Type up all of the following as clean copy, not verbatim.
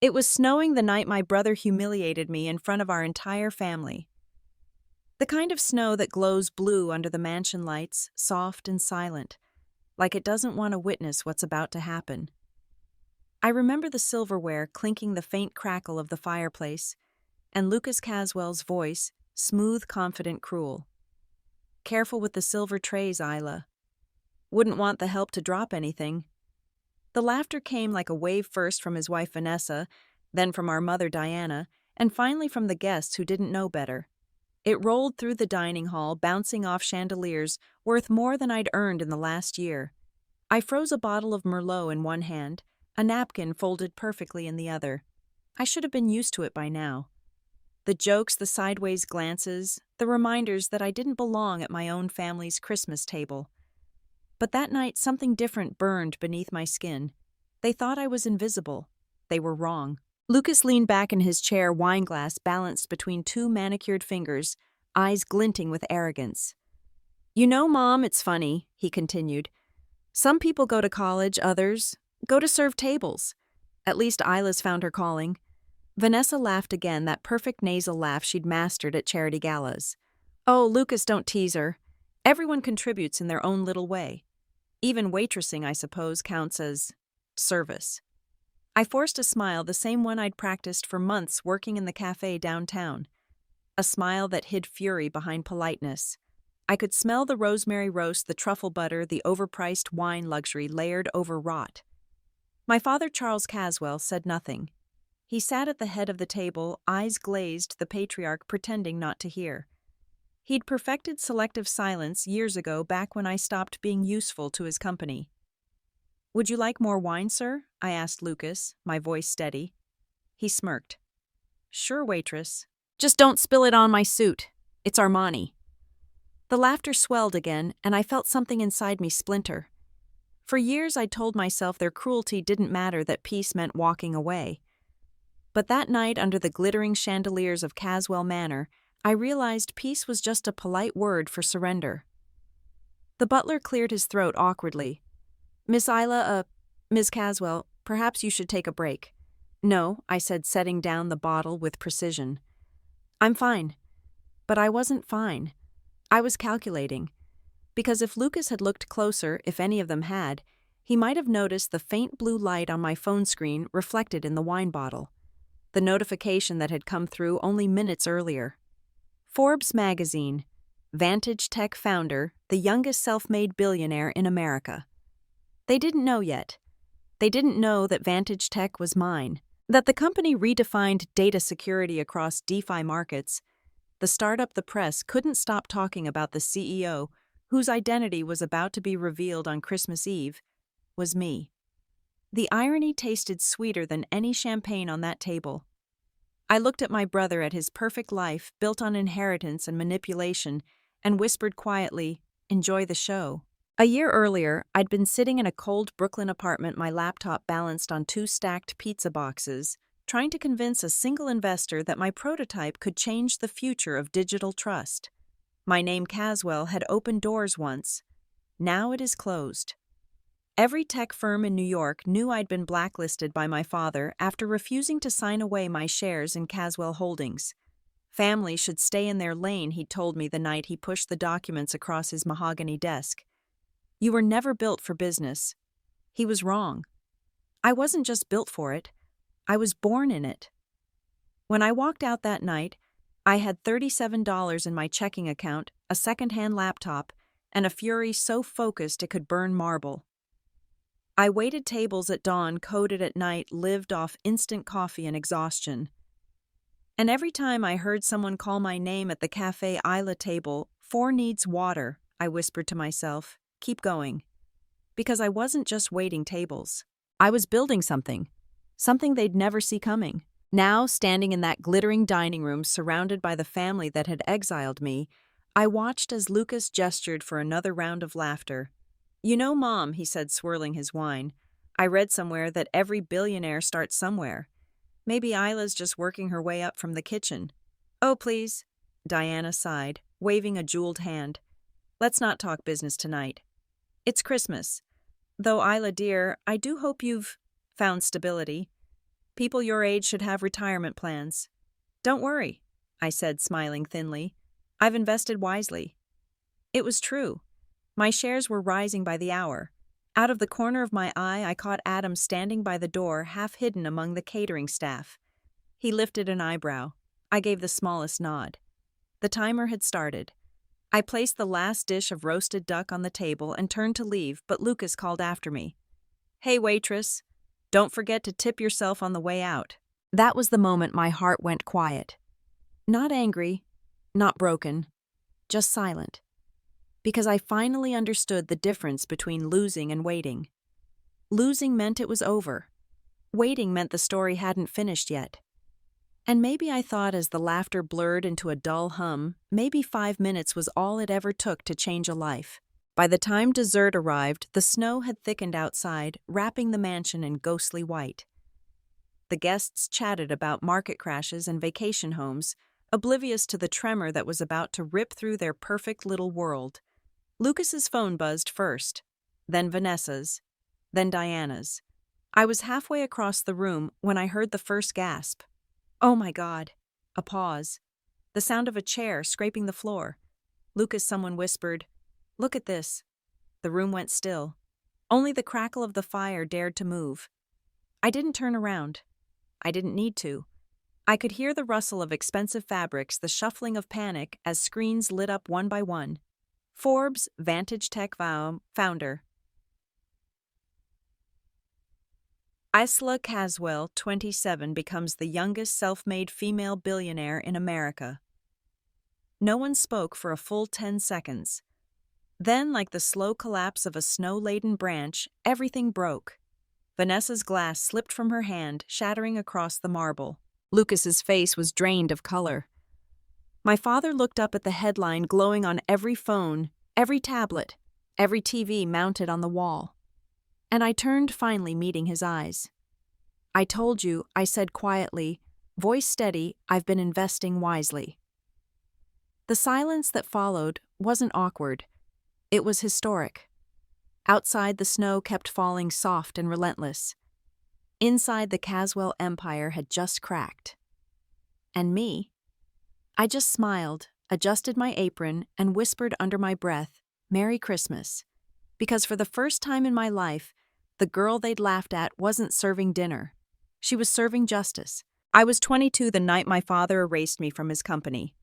It was snowing the night my brother humiliated me in front of our entire family. The kind of snow that glows blue under the mansion lights, soft and silent, like it doesn't want to witness what's about to happen. I remember the silverware clinking, the faint crackle of the fireplace, and Lucas Caswell's voice, smooth, confident, cruel. "Careful with the silver trays, Isla. Wouldn't want the help to drop anything." The laughter came like a wave, first from his wife Vanessa, then from our mother Diana, and finally from the guests who didn't know better. It rolled through the dining hall, bouncing off chandeliers worth more than I'd earned in the last year. I froze a bottle of Merlot in one hand, a napkin folded perfectly in the other. I should have been used to it by now. The jokes, the sideways glances, the reminders that I didn't belong at my own family's Christmas table. But that night, something different burned beneath my skin. They thought I was invisible. They were wrong. Lucas leaned back in his chair, wineglass balanced between two manicured fingers, eyes glinting with arrogance. "You know, Mom, it's funny," he continued. "Some people go to college, others go to serve tables. At least Isla's found her calling." Vanessa laughed again, that perfect nasal laugh she'd mastered at charity galas. "Oh, Lucas, don't tease her. Everyone contributes in their own little way. Even waitressing, I suppose, counts as service." I forced a smile, the same one I'd practiced for months working in the cafe downtown. A smile that hid fury behind politeness. I could smell the rosemary roast, the truffle butter, the overpriced wine luxury layered over rot. My father, Charles Caswell, said nothing. He sat at the head of the table, eyes glazed, the patriarch pretending not to hear. He'd perfected selective silence years ago, back when I stopped being useful to his company. "Would you like more wine, sir?" I asked Lucas, my voice steady. He smirked. "Sure, waitress. Just don't spill it on my suit. It's Armani." The laughter swelled again, and I felt something inside me splinter. For years I'd told myself their cruelty didn't matter, that peace meant walking away. But that night, under the glittering chandeliers of Caswell Manor, I realized peace was just a polite word for surrender. The butler cleared his throat awkwardly. "Miss Isla, Ms. Caswell, perhaps you should take a break." "No," I said, setting down the bottle with precision. "I'm fine." But I wasn't fine. I was calculating. Because if Lucas had looked closer, if any of them had, he might have noticed the faint blue light on my phone screen reflected in the wine bottle. The notification that had come through only minutes earlier. Forbes magazine. Vantage Tech founder, the youngest self-made billionaire in America. They didn't know yet. They didn't know that Vantage Tech was mine, that the company redefined data security across DeFi markets. The startup the press couldn't stop talking about, the CEO, whose identity was about to be revealed on Christmas Eve, was me. The irony tasted sweeter than any champagne on that table. I looked at my brother, at his perfect life built on inheritance and manipulation, and whispered quietly, "Enjoy the show." A year earlier, I'd been sitting in a cold Brooklyn apartment, my laptop balanced on two stacked pizza boxes, trying to convince a single investor that my prototype could change the future of digital trust. My name, Caswell, had opened doors once. Now it is closed. Every tech firm in New York knew I'd been blacklisted by my father after refusing to sign away my shares in Caswell Holdings. Families should stay in their lane, he told me the night he pushed the documents across his mahogany desk. "You were never built for business." He was wrong. I wasn't just built for it. I was born in it. When I walked out that night, I had $37 in my checking account, a second-hand laptop, and a fury so focused it could burn marble. I waited tables at dawn, coded at night, lived off instant coffee and exhaustion. And every time I heard someone call my name at the cafe Isla table, "Four needs water," I whispered to myself, "Keep going." Because I wasn't just waiting tables. I was building something they'd never see coming. Now, standing in that glittering dining room, surrounded by the family that had exiled me, I watched as Lucas gestured for another round of laughter. "You know, Mom," he said, swirling his wine, "I read somewhere that every billionaire starts somewhere. Maybe Isla's just working her way up from the kitchen." "Oh, please," Diana sighed, waving a jeweled hand. "Let's not talk business tonight. It's Christmas. Though, Isla dear, I do hope you've found stability. People your age should have retirement plans. Don't worry, I said, smiling thinly. I've invested wisely. It was true. My shares were rising by the hour. Out of the corner of my eye, I caught Adam standing by the door, half hidden among the catering staff. He lifted an eyebrow. I gave the smallest nod. The timer had started. I placed the last dish of roasted duck on the table and turned to leave, but Lucas called after me. Hey, waitress, don't forget to tip yourself on the way out. That was the moment my heart went quiet. Not angry, not broken, just silent. Because I finally understood the difference between losing and waiting. Losing meant it was over. Waiting meant the story hadn't finished yet. And maybe I thought, as the laughter blurred into a dull hum, maybe 5 minutes was all it ever took to change a life. By the time dessert arrived, the snow had thickened outside, wrapping the mansion in ghostly white. The guests chatted about market crashes and vacation homes, oblivious to the tremor that was about to rip through their perfect little world. Lucas's phone buzzed first, then Vanessa's, then Diana's. I was halfway across the room when I heard the first gasp. Oh my God. A pause. The sound of a chair scraping the floor. Lucas, someone whispered, "Look at this." The room went still. Only the crackle of the fire dared to move. I didn't turn around. I didn't need to. I could hear the rustle of expensive fabrics, the shuffling of panic as screens lit up one by one. Forbes, Vantage Tech founder. Isla Caswell, 27, becomes the youngest self-made female billionaire in America. No one spoke for a full 10 seconds. Then, like the slow collapse of a snow-laden branch, everything broke. Vanessa's glass slipped from her hand, shattering across the marble. Lucas's face was drained of color. My father looked up at the headline glowing on every phone, every tablet, every TV mounted on the wall. And I turned, finally meeting his eyes. "I told you," I said quietly, voice steady, "I've been investing wisely." The silence that followed wasn't awkward. It was historic. Outside, the snow kept falling soft and relentless. Inside, the Caswell empire had just cracked. And me? I just smiled, adjusted my apron, and whispered under my breath, "Merry Christmas." Because for the first time in my life, the girl they'd laughed at wasn't serving dinner. She was serving justice. I was 22 the night my father erased me from his company.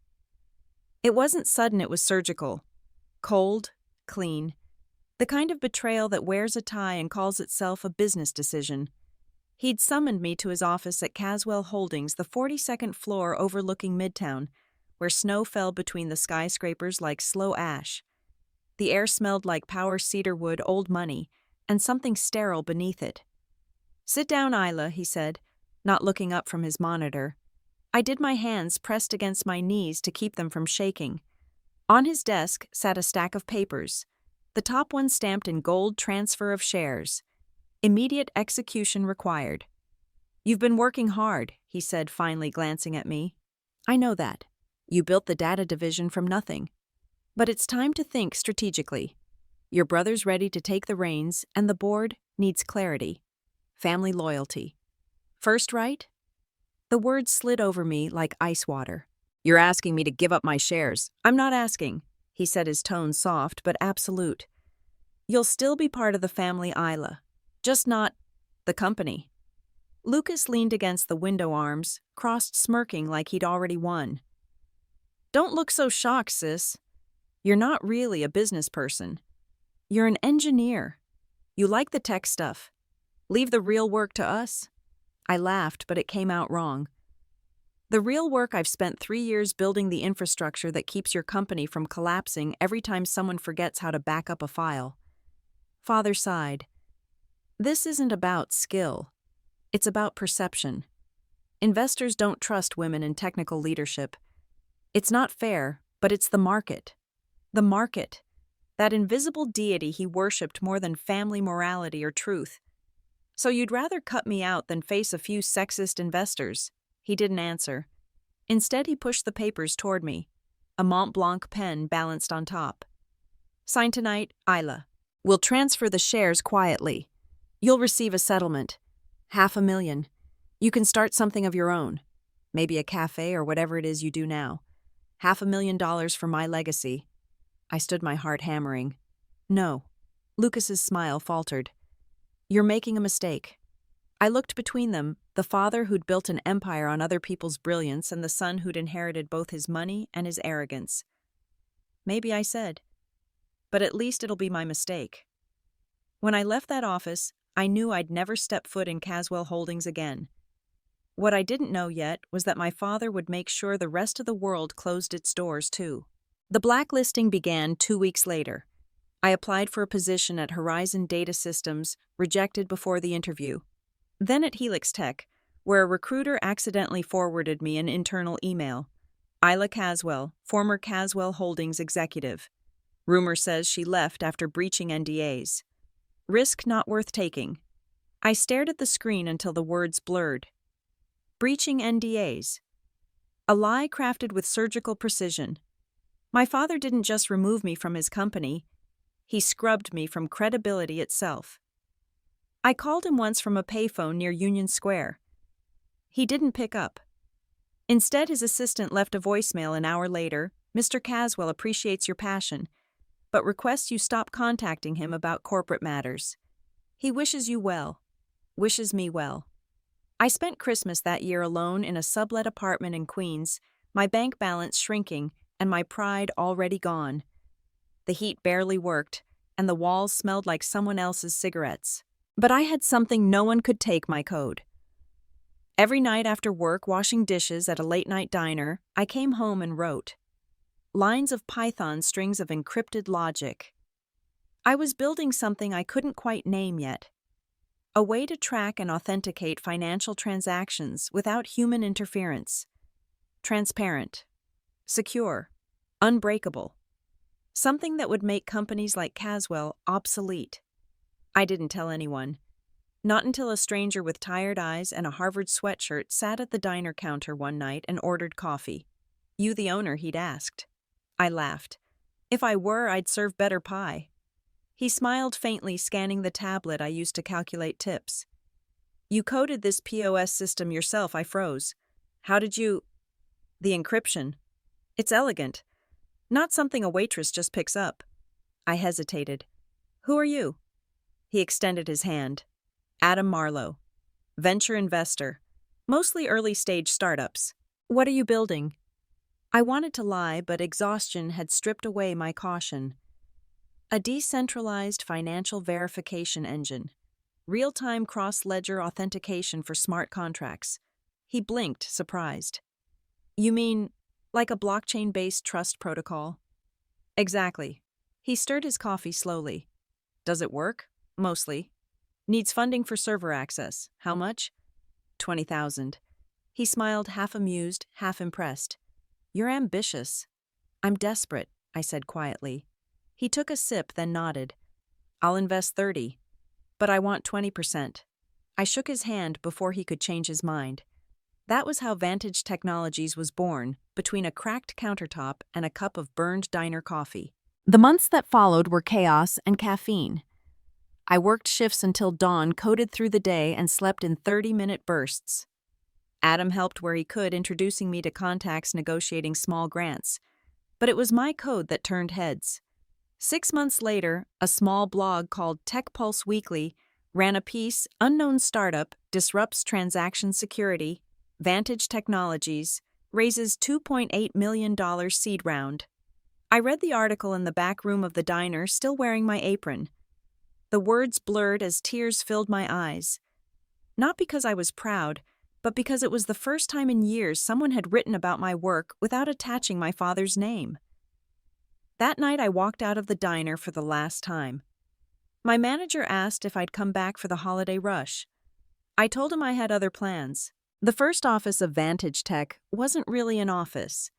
It wasn't sudden, it was surgical. Cold, clean. The kind of betrayal that wears a tie and calls itself a business decision. He'd summoned me to his office at Caswell Holdings, the 42nd floor overlooking Midtown, where snow fell between the skyscrapers like slow ash. The air smelled like power cedarwood, old money, and something sterile beneath it. "Sit down, Isla," he said, not looking up from his monitor. I did, my hands pressed against my knees to keep them from shaking. On his desk sat a stack of papers, the top one stamped in gold: transfer of shares. Immediate execution required. "You've been working hard," he said, finally glancing at me. "I know that. You built the data division from nothing. But it's time to think strategically. Your brother's ready to take the reins, and the board needs clarity. Family loyalty. First right?" The words slid over me like ice water. "You're asking me to give up my shares." "I'm not asking," he said, his tone soft but absolute. "You'll still be part of the family, Isla. Just not the company." Lucas leaned against the window arms, crossed, smirking like he'd already won. "Don't look so shocked, sis. You're not really a business person. You're an engineer. You like the tech stuff. Leave the real work to us." I laughed, but it came out wrong. "The real work, I've spent 3 years building the infrastructure that keeps your company from collapsing every time someone forgets how to back up a file." Father sighed. "This isn't about skill. It's about perception. Investors don't trust women in technical leadership. It's not fair, but it's the market. The market. That invisible deity he worshipped more than family morality or truth. So you'd rather cut me out than face a few sexist investors?" He didn't answer. Instead, he pushed the papers toward me, a Mont Blanc pen balanced on top. "Sign tonight, Isla. We'll transfer the shares quietly. You'll receive a settlement. $500,000. You can start something of your own. Maybe a cafe or whatever it is you do now. $500,000 for my legacy. I stood my heart hammering. No. Lucas's smile faltered. You're making a mistake. I looked between them, the father who'd built an empire on other people's brilliance and the son who'd inherited both his money and his arrogance. Maybe, I said. But at least it'll be my mistake. When I left that office, I knew I'd never step foot in Caswell Holdings again. What I didn't know yet was that my father would make sure the rest of the world closed its doors too. The blacklisting began 2 weeks later. I applied for a position at Horizon Data Systems, rejected before the interview. Then at Helix Tech, where a recruiter accidentally forwarded me an internal email. Isla Caswell, former Caswell Holdings executive. Rumor says she left after breaching NDAs. Risk not worth taking. I stared at the screen until the words blurred. Breaching NDAs. A lie crafted with surgical precision. My father didn't just remove me from his company, he scrubbed me from credibility itself. I called him once from a payphone near Union Square. He didn't pick up. Instead, his assistant left a voicemail an hour later. Mr. Caswell appreciates your passion, but requests you stop contacting him about corporate matters. He wishes you well. Wishes me well. I spent Christmas that year alone in a sublet apartment in Queens, my bank balance shrinking and my pride already gone. The heat barely worked, and the walls smelled like someone else's cigarettes. But I had something no one could take my code. Every night after work, washing dishes at a late-night diner, I came home and wrote. Lines of Python strings of encrypted logic. I was building something I couldn't quite name yet. A way to track and authenticate financial transactions without human interference. Transparent. Secure. Unbreakable. Something that would make companies like Caswell obsolete. I didn't tell anyone. Not until a stranger with tired eyes and a Harvard sweatshirt sat at the diner counter one night and ordered coffee. You the owner, he'd asked. I laughed. If I were, I'd serve better pie. He smiled faintly, scanning the tablet I used to calculate tips. You coded this POS system yourself, I froze. How did you... The encryption. It's elegant. Not something a waitress just picks up. I hesitated. Who are you? He extended his hand. Adam Marlowe. Venture investor. Mostly early-stage startups. What are you building? I wanted to lie, but exhaustion had stripped away my caution. A decentralized financial verification engine. Real-time cross-ledger authentication for smart contracts. He blinked, surprised. You mean, like a blockchain-based trust protocol? Exactly. He stirred his coffee slowly. Does it work? Mostly. Needs funding for server access. How much? 20,000. He smiled, half amused, half impressed. You're ambitious. I'm desperate, I said quietly. He took a sip, then nodded. I'll invest 30, but I want 20%. I shook his hand before he could change his mind. That was how Vantage Technologies was born, between a cracked countertop and a cup of burned diner coffee. The months that followed were chaos and caffeine. I worked shifts until dawn, coded through the day, and slept in 30-minute bursts. Adam helped where he could, introducing me to contacts negotiating small grants. But it was my code that turned heads. 6 months later, a small blog called Tech Pulse Weekly ran a piece, Unknown Startup Disrupts Transaction Security, Vantage Technologies, raises $2.8 million seed round. I read the article in the back room of the diner, still wearing my apron. The words blurred as tears filled my eyes. Not because I was proud, but because it was the first time in years someone had written about my work without attaching my father's name. That night I walked out of the diner for the last time. My manager asked if I'd come back for the holiday rush. I told him I had other plans. The first office of Vantage Tech wasn't really an office.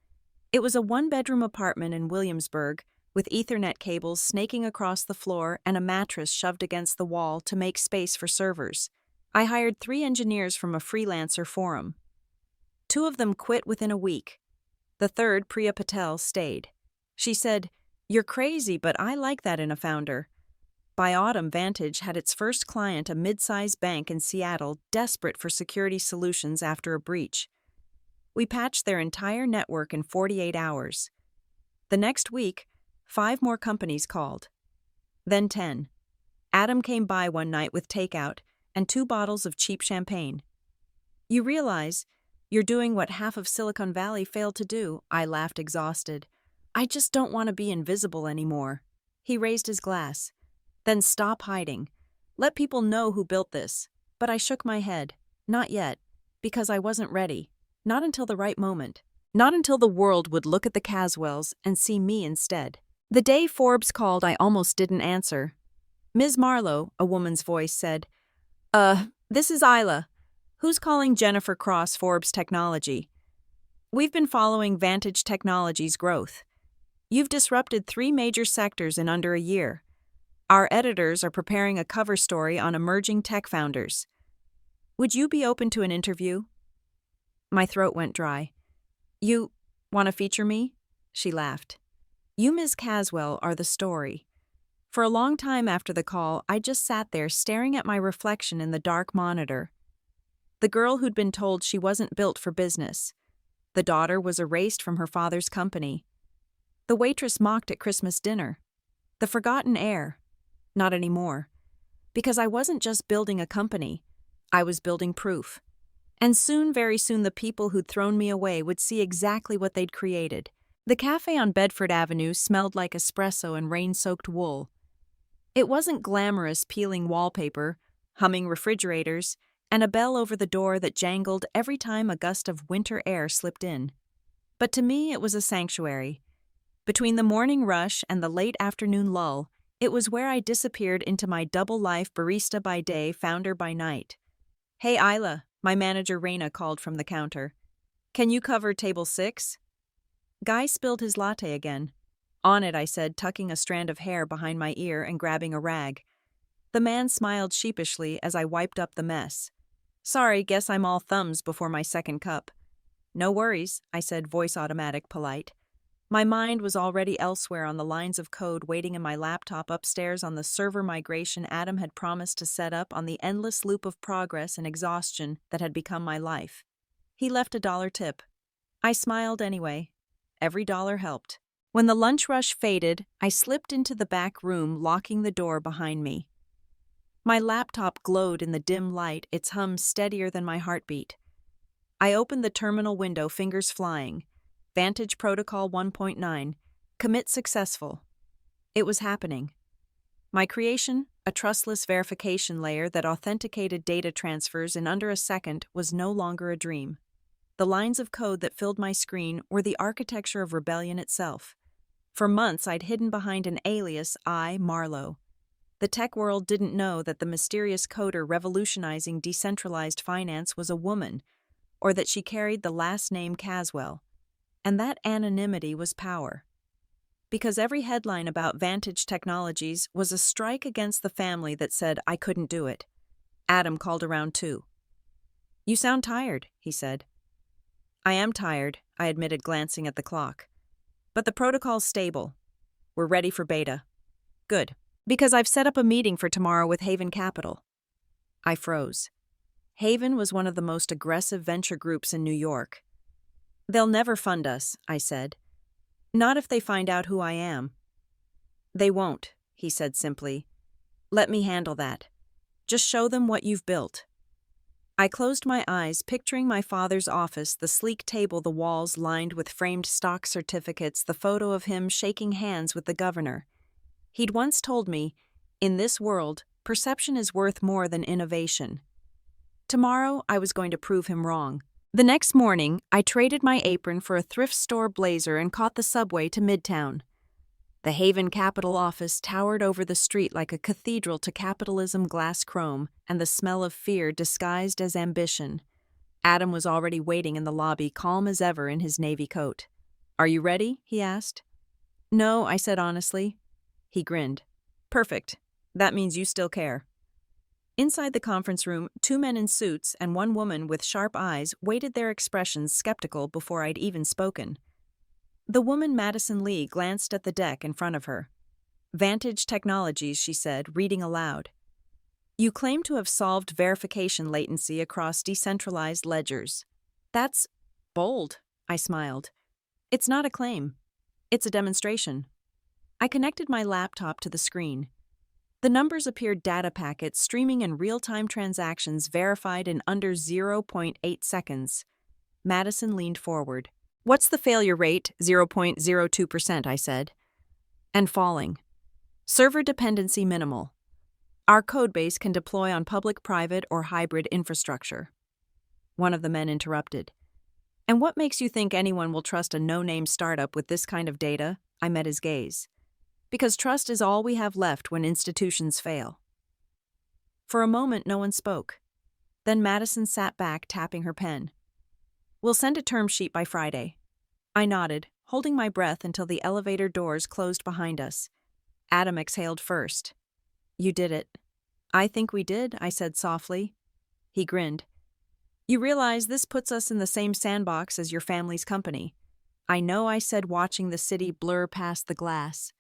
It was a one-bedroom apartment in Williamsburg, with Ethernet cables snaking across the floor and a mattress shoved against the wall to make space for servers. I hired 3 engineers from a freelancer forum. 2 of them quit within a week. The third, Priya Patel, stayed. She said, "You're crazy, but I like that in a founder." By autumn, Vantage had its first client, a mid-sized bank in Seattle, desperate for security solutions after a breach. We patched their entire network in 48 hours. The next week, 5 more companies called. Then 10. Adam came by one night with takeout and 2 bottles of cheap champagne. You realize you're doing what half of Silicon Valley failed to do, I laughed, exhausted. I just don't want to be invisible anymore. He raised his glass. Then stop hiding. Let people know who built this. But I shook my head. Not yet. Because I wasn't ready. Not until the right moment. Not until the world would look at the Caswells and see me instead. The day Forbes called, I almost didn't answer. Ms. Marlowe, a woman's voice said, this is Isla. Who's calling Jennifer Cross Forbes Technology? We've been following Vantage Technology's growth. You've disrupted 3 major sectors in under a year. Our editors are preparing a cover story on emerging tech founders. Would you be open to an interview? My throat went dry. You want to feature me? She laughed. You, Ms. Caswell, are the story. For a long time after the call, I just sat there staring at my reflection in the dark monitor. The girl who'd been told she wasn't built for business. The daughter was erased from her father's company. The waitress mocked at Christmas dinner. The forgotten heir. Not anymore. Because I wasn't just building a company. I was building proof. And soon, very soon, the people who'd thrown me away would see exactly what they'd created. The cafe on Bedford Avenue smelled like espresso and rain-soaked wool. It wasn't glamorous peeling wallpaper, humming refrigerators, and a bell over the door that jangled every time a gust of winter air slipped in. But to me, it was a sanctuary. Between the morning rush and the late afternoon lull, it was where I disappeared into my double life, barista by day, founder by night. Hey, Isla, my manager Raina called from the counter. Can you cover table 6? Guy spilled his latte again. On it, I said, tucking a strand of hair behind my ear and grabbing a rag. The man smiled sheepishly as I wiped up the mess. Sorry, guess I'm all thumbs before my second cup. No worries, I said, voice automatic, polite. My mind was already elsewhere on the lines of code waiting in my laptop upstairs on the server migration Adam had promised to set up on the endless loop of progress and exhaustion that had become my life. He left a $1 tip. I smiled anyway. Every dollar helped. When the lunch rush faded, I slipped into the back room, locking the door behind me. My laptop glowed in the dim light, its hum steadier than my heartbeat. I opened the terminal window, fingers flying. Vantage Protocol 1.9. Commit successful. It was happening. My creation, a trustless verification layer that authenticated data transfers in under a second, was no longer a dream. The lines of code that filled my screen were the architecture of rebellion itself. For months, I'd hidden behind an alias, Marlowe. The tech world didn't know that the mysterious coder revolutionizing decentralized finance was a woman, or that she carried the last name Caswell. And that anonymity was power. Because every headline about Vantage Technologies was a strike against the family that said I couldn't do it. Adam called around too. You sound tired, he said. I am tired, I admitted, glancing at the clock. But the protocol's stable. We're ready for beta. Good. Because I've set up a meeting for tomorrow with Haven Capital. I froze. Haven was one of the most aggressive venture groups in New York. They'll never fund us, I said. Not if they find out who I am. They won't, he said simply. Let me handle that. Just show them what you've built. I closed my eyes, picturing my father's office, the sleek table, the walls lined with framed stock certificates, the photo of him shaking hands with the governor. He'd once told me, in this world, perception is worth more than innovation. Tomorrow, I was going to prove him wrong. The next morning, I traded my apron for a thrift store blazer and caught the subway to Midtown. The Haven Capital office towered over the street like a cathedral to capitalism, glass chrome, and the smell of fear disguised as ambition. Adam was already waiting in the lobby, calm as ever in his navy coat. Are you ready? He asked. No, I said honestly. He grinned. Perfect. That means you still care. Inside the conference room, 2 men in suits and 1 woman with sharp eyes waited, their expressions skeptical before I'd even spoken. The woman, Madison Lee, glanced at the deck in front of her. Vantage Technologies, she said, reading aloud. You claim to have solved verification latency across decentralized ledgers. That's bold, I smiled. It's not a claim. It's a demonstration. I connected my laptop to the screen. The numbers appeared data packets streaming in real-time transactions verified in under 0.8 seconds. Madison leaned forward. What's the failure rate? 0.02%, I said. And falling. Server dependency minimal. Our codebase can deploy on public, private, or hybrid infrastructure. One of the men interrupted. And what makes you think anyone will trust a no-name startup with this kind of data? I met his gaze. Because trust is all we have left when institutions fail. For a moment, no one spoke. Then Madison sat back, tapping her pen. We'll send a term sheet by Friday. I nodded, holding my breath until the elevator doors closed behind us. Adam exhaled first. You did it. I think we did, I said softly. He grinned. You realize this puts us in the same sandbox as your family's company. I know, I said, watching the city blur past the glass.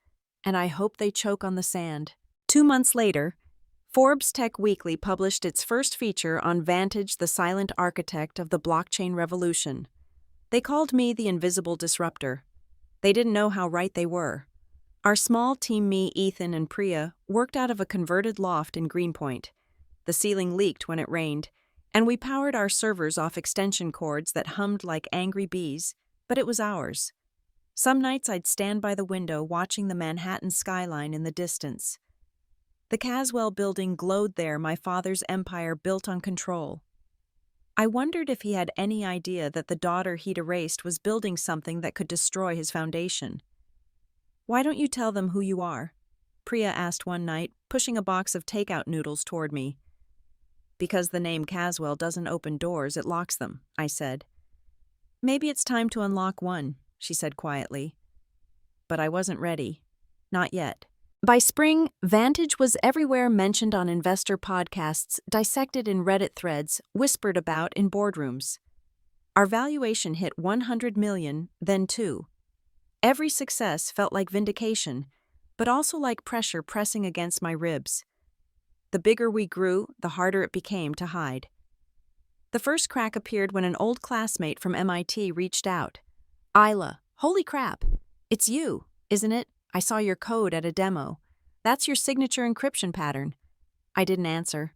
And I hope they choke on the sand. 2 months later, Forbes Tech Weekly published its first feature on Vantage, the silent architect of the blockchain revolution. They called me the invisible disruptor. They didn't know how right they were. Our small team, me, Ethan, and Priya, worked out of a converted loft in Greenpoint. The ceiling leaked when it rained, and we powered our servers off extension cords that hummed like angry bees, but it was ours. Some nights I'd stand by the window watching the Manhattan skyline in the distance. The Caswell building glowed there, my father's empire built on control. I wondered if he had any idea that the daughter he'd erased was building something that could destroy his foundation. Why don't you tell them who you are? Priya asked one night, pushing a box of takeout noodles toward me. Because the name Caswell doesn't open doors, it locks them, I said. Maybe it's time to unlock one, she said quietly. But I wasn't ready. Not yet. By spring, Vantage was everywhere, mentioned on investor podcasts, dissected in Reddit threads, whispered about in boardrooms. Our valuation hit 100 million, then 2. Every success felt like vindication, but also like pressure pressing against my ribs. The bigger we grew, the harder it became to hide. The first crack appeared when an old classmate from MIT reached out. Isla, holy crap, it's you, isn't it? I saw your code at a demo. That's your signature encryption pattern. I didn't answer.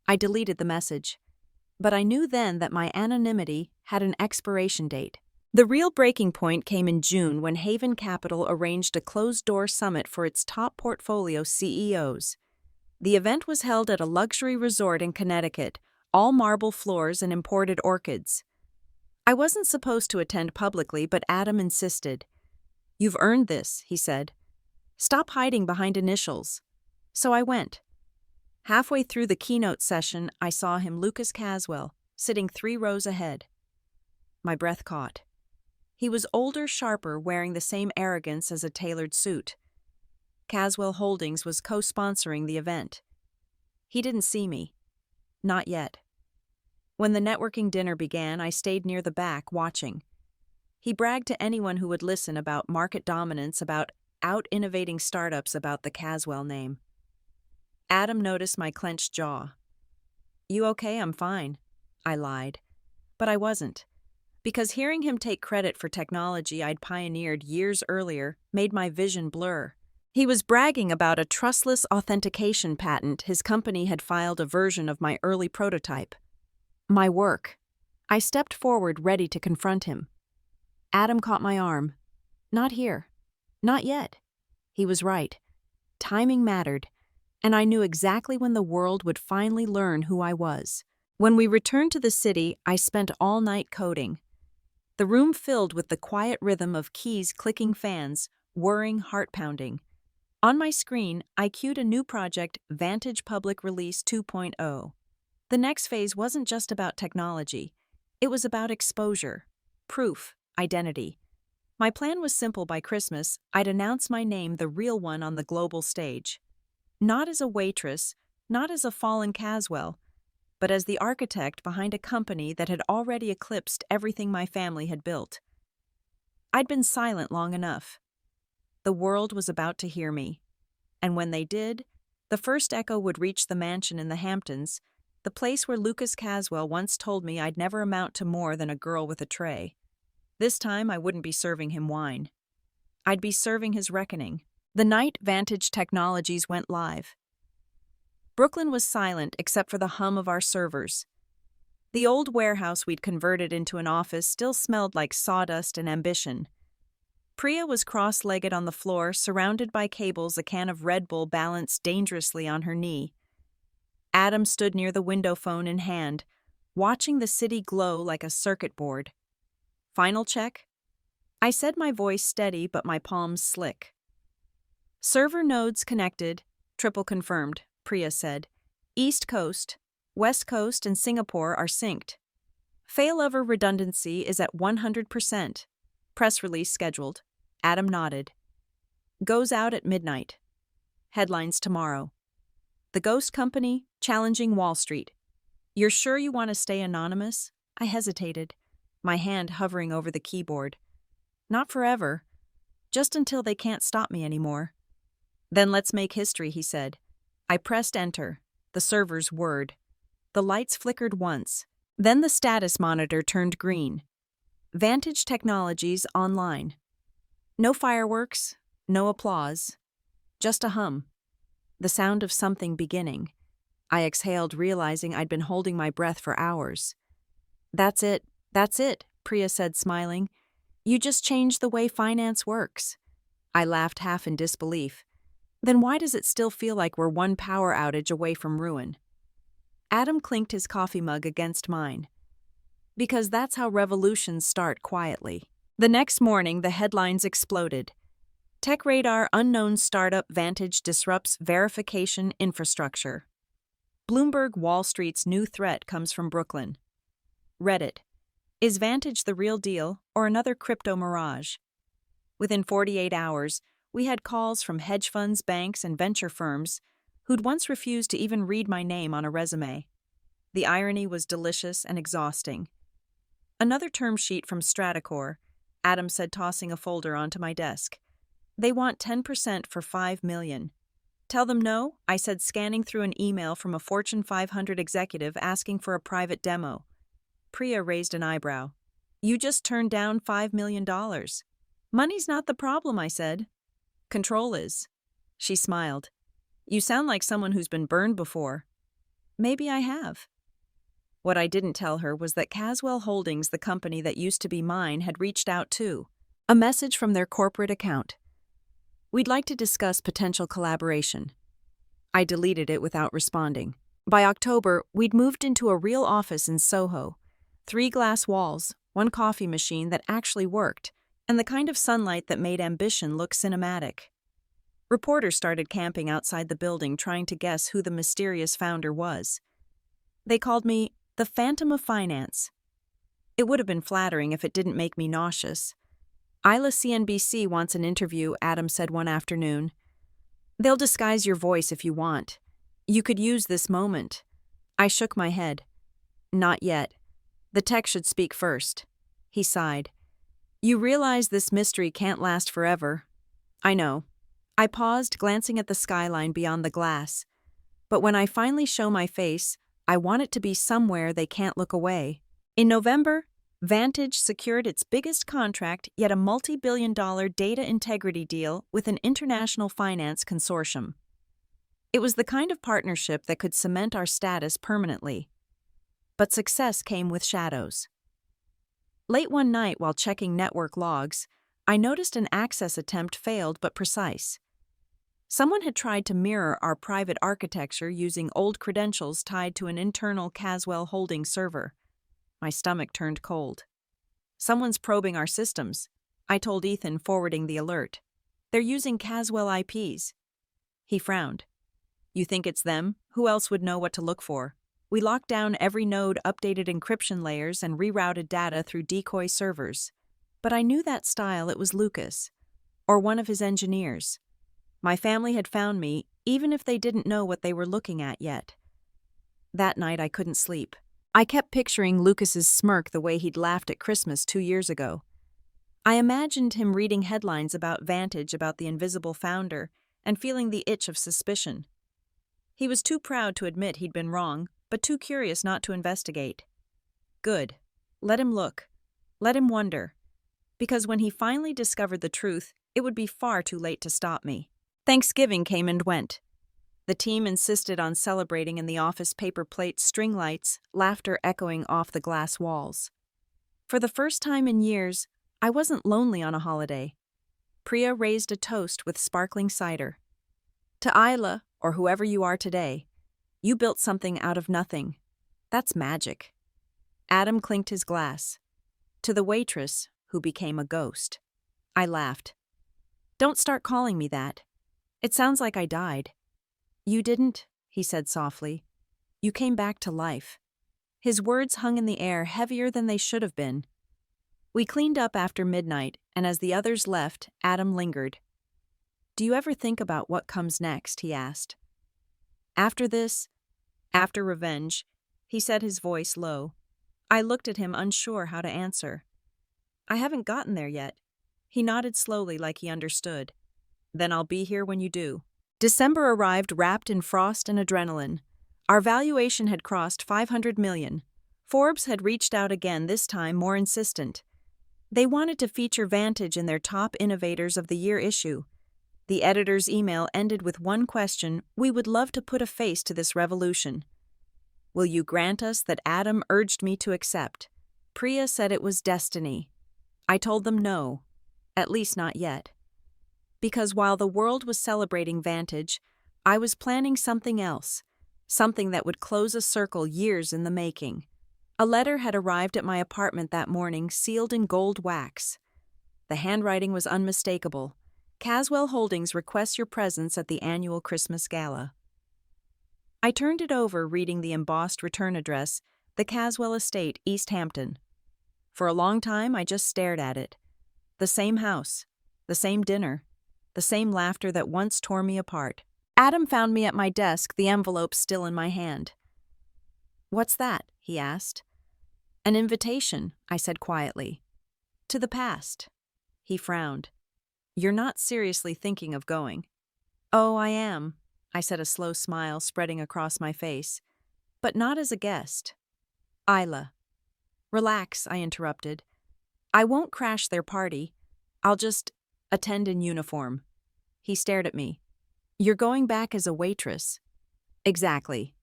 I deleted the message. But I knew then that my anonymity had an expiration date. The real breaking point came in June when Haven Capital arranged a closed-door summit for its top portfolio CEOs. The event was held at a luxury resort in Connecticut, all marble floors and imported orchids. I wasn't supposed to attend publicly, but Adam insisted. You've earned this, he said. Stop hiding behind initials. So I went. Halfway through the keynote session, I saw him, Lucas Caswell, sitting 3 rows ahead. My breath caught. He was older, sharper, wearing the same arrogance as a tailored suit. Caswell Holdings was co-sponsoring the event. He didn't see me. Not yet. When the networking dinner began, I stayed near the back, watching. He bragged to anyone who would listen about market dominance, about out-innovating startups, about the Caswell name. Adam noticed my clenched jaw. You okay? I'm fine. I lied. But I wasn't. Because hearing him take credit for technology I'd pioneered years earlier made my vision blur. He was bragging about a trustless authentication patent his company had filed a version of my early prototype. My work. I stepped forward, ready to confront him. Adam caught my arm. Not here. Not yet. He was right. Timing mattered, and I knew exactly when the world would finally learn who I was. When we returned to the city, I spent all night coding. The room filled with the quiet rhythm of keys clicking, fans, whirring, heart-pounding. On my screen, I cued a new project, Vantage Public Release 2.0. The next phase wasn't just about technology. It was about exposure, proof, identity. My plan was simple. By Christmas, I'd announce my name, the real one, on the global stage. Not as a waitress, not as a fallen Caswell, but as the architect behind a company that had already eclipsed everything my family had built. I'd been silent long enough. The world was about to hear me. And when they did, the first echo would reach the mansion in the Hamptons, the place where Lucas Caswell once told me I'd never amount to more than a girl with a tray. This time I wouldn't be serving him wine. I'd be serving his reckoning. The night Vantage Technologies went live. Brooklyn was silent except for the hum of our servers. The old warehouse we'd converted into an office still smelled like sawdust and ambition. Priya was cross-legged on the floor, surrounded by cables, a can of Red Bull balanced dangerously on her knee. Adam stood near the window phone in hand, watching the city glow like a circuit board. Final check? I said, my voice steady but my palms slick. Server nodes connected, triple confirmed, Priya said. East Coast, West Coast, and Singapore are synced. Failover redundancy is at 100%. Press release scheduled. Adam nodded. Goes out at midnight. Headlines tomorrow. The Ghost Company challenging Wall Street. You're sure you want to stay anonymous? I hesitated, my hand hovering over the keyboard. Not forever. Just until they can't stop me anymore. Then let's make history, he said. I pressed enter, the server's word. The lights flickered once. Then the status monitor turned green. Vantage Technologies online. No fireworks, no applause. Just a hum. The sound of something beginning. I exhaled, realizing I'd been holding my breath for hours. That's it, Priya said, smiling. You just changed the way finance works. I laughed, half in disbelief. Then why does it still feel like we're one power outage away from ruin? Adam clinked his coffee mug against mine. Because that's how revolutions start, quietly. The next morning, the headlines exploded. Tech Radar unknown startup Vantage disrupts verification infrastructure. Bloomberg Wall Street's new threat comes from Brooklyn. Reddit. Is Vantage the real deal or another crypto mirage? Within 48 hours, we had calls from hedge funds, banks, and venture firms who'd once refused to even read my name on a resume. The irony was delicious and exhausting. Another term sheet from Stratacore, Adam said, tossing a folder onto my desk. They want 10% for $5 million. Tell them no, I said, scanning through an email from a Fortune 500 executive asking for a private demo. Priya raised an eyebrow. You just turned down $5 million. Money's not the problem, I said. Control is. She smiled. You sound like someone who's been burned before. Maybe I have. What I didn't tell her was that Caswell Holdings, the company that used to be mine, had reached out too. A message from their corporate account. We'd like to discuss potential collaboration. I deleted it without responding. By October, we'd moved into a real office in Soho. 3 glass walls, 1 coffee machine that actually worked, and the kind of sunlight that made ambition look cinematic. Reporters started camping outside the building, trying to guess who the mysterious founder was. They called me the Phantom of Finance. It would have been flattering if it didn't make me nauseous. Isla CNBC wants an interview, Adam said one afternoon. They'll disguise your voice if you want. You could use this moment. I shook my head. Not yet. The tech should speak first. He sighed. You realize this mystery can't last forever. I know. I paused, glancing at the skyline beyond the glass. But when I finally show my face, I want it to be somewhere they can't look away. In November, Vantage secured its biggest contract, yet a multi-billion-dollar data integrity deal with an international finance consortium. It was the kind of partnership that could cement our status permanently. But success came with shadows. Late one night, while checking network logs, I noticed an access attempt failed but precise. Someone had tried to mirror our private architecture using old credentials tied to an internal Caswell Holdings server. My stomach turned cold. Someone's probing our systems, I told Ethan, forwarding the alert. They're using Caswell IPs. He frowned. You think it's them? Who else would know what to look for? We locked down every node, updated encryption layers, and rerouted data through decoy servers. But I knew that style. It was Lucas, or one of his engineers. My family had found me, even if they didn't know what they were looking at yet. That night I couldn't sleep. I kept picturing Lucas's smirk the way he'd laughed at Christmas 2 years ago. I imagined him reading headlines about Vantage, about the invisible founder, and feeling the itch of suspicion. He was too proud to admit he'd been wrong, but too curious not to investigate. Good. Let him look. Let him wonder. Because when he finally discovered the truth, it would be far too late to stop me. Thanksgiving came and went. The team insisted on celebrating in the office paper plates, string lights, laughter echoing off the glass walls. For the first time in years, I wasn't lonely on a holiday. Priya raised a toast with sparkling cider. To Isla, or whoever you are today, you built something out of nothing. That's magic. Adam clinked his glass. To the waitress, who became a ghost. I laughed. Don't start calling me that. It sounds like I died. You didn't, he said softly. You came back to life. His words hung in the air heavier than they should have been. We cleaned up after midnight, and as the others left, Adam lingered. Do you ever think about what comes next? He asked. After this, after revenge, he said, his voice low. I looked at him, unsure how to answer. I haven't gotten there yet. He nodded slowly like he understood. Then I'll be here when you do. December arrived wrapped in frost and adrenaline. Our valuation had crossed 500 million. Forbes had reached out again, this time more insistent. They wanted to feature Vantage in their Top Innovators of the Year issue. The editor's email ended with one question: we would love to put a face to this revolution. Will you grant us that Adam urged me to accept? Priya said it was destiny. I told them no, at least not yet. Because while the world was celebrating Vantage, I was planning something else, something that would close a circle years in the making. A letter had arrived at my apartment that morning, sealed in gold wax. The handwriting was unmistakable. Caswell Holdings requests your presence at the annual Christmas gala. I turned it over, reading the embossed return address, the Caswell Estate, East Hampton. For a long time, I just stared at it. The same house, the same dinner, the same laughter that once tore me apart. Adam found me at my desk, the envelope still in my hand. What's that? He asked. An invitation, I said quietly. To the past. He frowned. You're not seriously thinking of going. Oh, I am, I said, a slow smile spreading across my face. But not as a guest. Isla. Relax, I interrupted. I won't crash their party. I'll just attend in uniform. He stared at me. You're going back as a waitress. Exactly.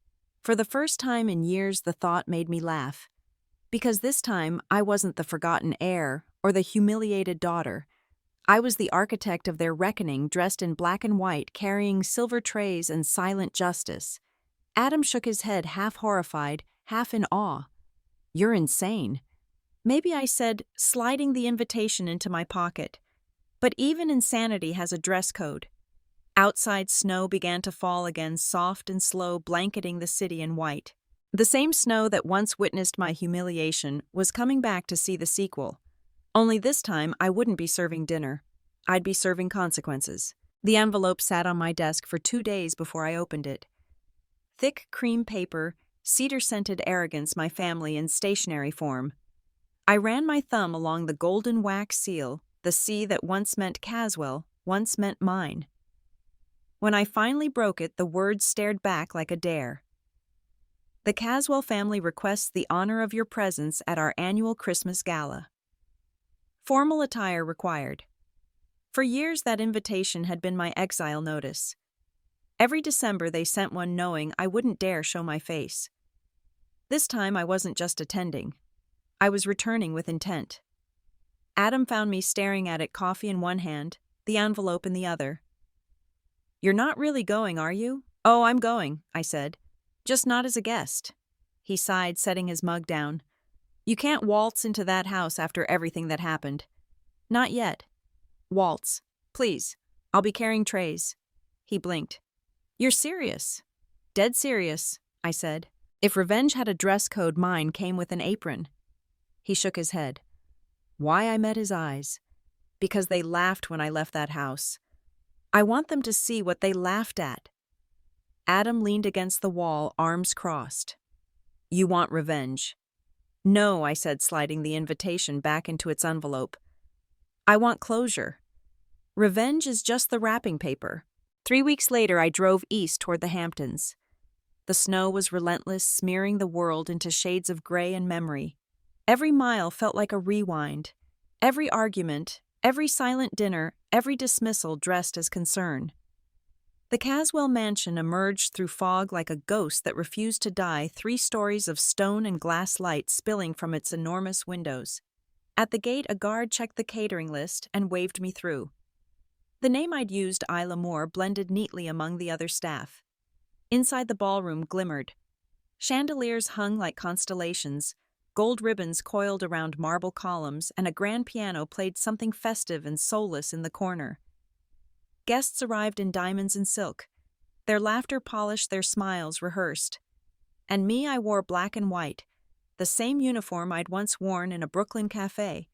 For the first time in years, the thought made me laugh. Because this time, I wasn't the forgotten heir or the humiliated daughter. I was the architect of their reckoning, dressed in black and white, carrying silver trays and silent justice. Adam shook his head, half horrified, half in awe. You're insane. Maybe, I said, sliding the invitation into my pocket. But even insanity has a dress code. Outside, snow began to fall again, soft and slow, blanketing the city in white. The same snow that once witnessed my humiliation was coming back to see the sequel. Only this time, I wouldn't be serving dinner. I'd be serving consequences. The envelope sat on my desk for 2 days before I opened it. Thick cream paper, cedar-scented arrogance, my family in stationery form. I ran my thumb along the golden wax seal, the C that once meant Caswell, once meant mine. When I finally broke it, the words stared back like a dare. The Caswell family requests the honor of your presence at our annual Christmas gala. Formal attire required. For years, that invitation had been my exile notice. Every December, they sent one knowing I wouldn't dare show my face. This time, I wasn't just attending. I was returning with intent. Adam found me staring at it, coffee in one hand, the envelope in the other. You're not really going, are you? Oh, I'm going, I said. Just not as a guest. He sighed, setting his mug down. You can't waltz into that house after everything that happened. Not yet. Waltz. Please. I'll be carrying trays. He blinked. You're serious? Dead serious, I said. If revenge had a dress code, mine came with an apron. He shook his head. Why? I met his eyes. Because they laughed when I left that house. I want them to see what they laughed at. Adam leaned against the wall, arms crossed. You want revenge? No, I said, sliding the invitation back into its envelope. I want closure. Revenge is just the wrapping paper. 3 weeks later, I drove east toward the Hamptons. The snow was relentless, smearing the world into shades of gray and memory. Every mile felt like a rewind. Every argument, every silent dinner, every dismissal dressed as concern. The Caswell mansion emerged through fog like a ghost that refused to die, 3 stories of stone and glass light spilling from its enormous windows. At the gate, a guard checked the catering list and waved me through. The name I'd used, Isla, blended neatly among the other staff. Inside the ballroom glimmered. Chandeliers hung like constellations, gold ribbons coiled around marble columns, and a grand piano played something festive and soulless in the corner. Guests arrived in diamonds and silk. Their laughter polished, their smiles rehearsed. And me, I wore black and white, the same uniform I'd once worn in a Brooklyn cafe.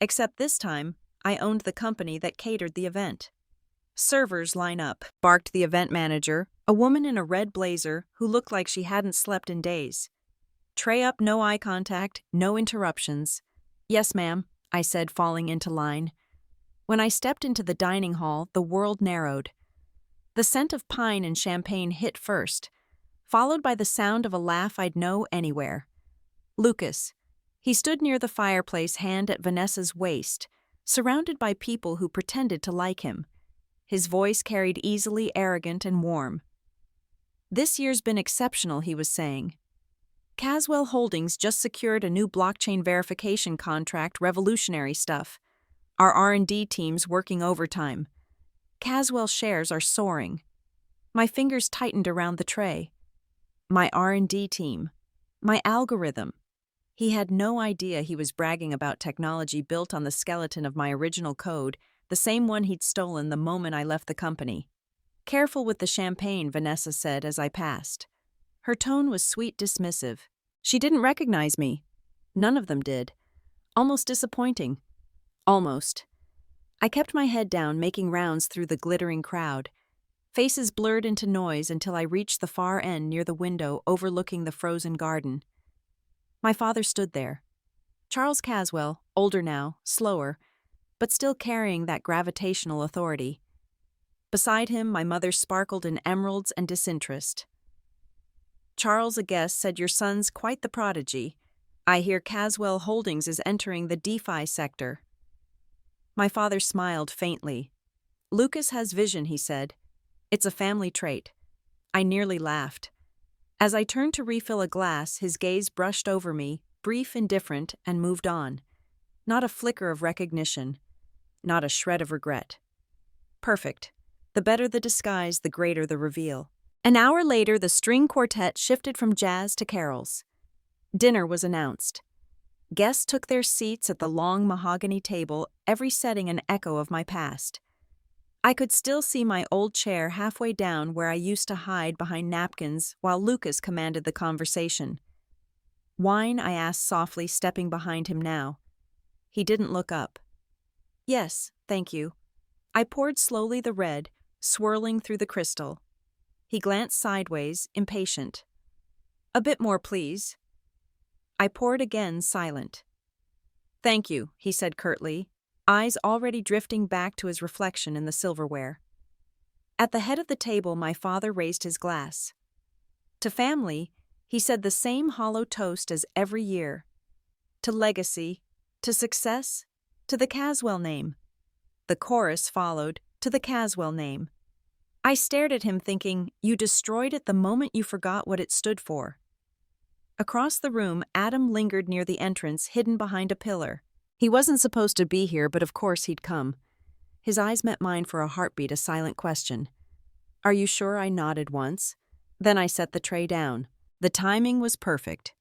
Except this time, I owned the company that catered the event. "Servers, line up," barked the event manager, a woman in a red blazer who looked like she hadn't slept in days. "Tray up, no eye contact, no interruptions." "Yes, ma'am," I said, falling into line. When I stepped into the dining hall, the world narrowed. The scent of pine and champagne hit first, followed by the sound of a laugh I'd know anywhere. Lucas. He stood near the fireplace, hand at Vanessa's waist, surrounded by people who pretended to like him. His voice carried easily, arrogant and warm. "This year's been exceptional," he was saying. "Caswell Holdings just secured a new blockchain verification contract, revolutionary stuff. Our R&D team's working overtime. Caswell shares are soaring." My fingers tightened around the tray. My R&D team. My algorithm. He had no idea he was bragging about technology built on the skeleton of my original code, the same one he'd stolen the moment I left the company. "Careful with the champagne," Vanessa said as I passed. Her tone was sweet, dismissive. She didn't recognize me. None of them did. Almost disappointing. Almost. I kept my head down, making rounds through the glittering crowd. Faces blurred into noise until I reached the far end near the window overlooking the frozen garden. My father stood there. Charles Caswell, older now, slower, but still carrying that gravitational authority. Beside him, my mother sparkled in emeralds and disinterest. "Charles, a guest, said your son's quite the prodigy. I hear Caswell Holdings is entering the DeFi sector." My father smiled faintly. "Lucas has vision," he said. "It's a family trait." I nearly laughed. As I turned to refill a glass, his gaze brushed over me, brief, indifferent, and moved on. Not a flicker of recognition. Not a shred of regret. Perfect. The better the disguise, the greater the reveal. An hour later, the string quartet shifted from jazz to carols. Dinner was announced. Guests took their seats at the long mahogany table, every setting an echo of my past. I could still see my old chair halfway down where I used to hide behind napkins while Lucas commanded the conversation. "Wine?" I asked softly, stepping behind him now. He didn't look up. "Yes, thank you." I poured slowly the red, swirling through the crystal. He glanced sideways, impatient. "A bit more, please." I poured again, silent. "Thank you," he said curtly, eyes already drifting back to his reflection in the silverware. At the head of the table, my father raised his glass. To family, he said the same hollow toast as every year. To legacy, to success, to the Caswell name. The chorus followed, to the Caswell name. I stared at him thinking, you destroyed it the moment you forgot what it stood for. Across the room, Adam lingered near the entrance, hidden behind a pillar. He wasn't supposed to be here, but of course he'd come. His eyes met mine for a heartbeat, a silent question. "Are you sure?" I nodded once. Then I set the tray down. The timing was perfect.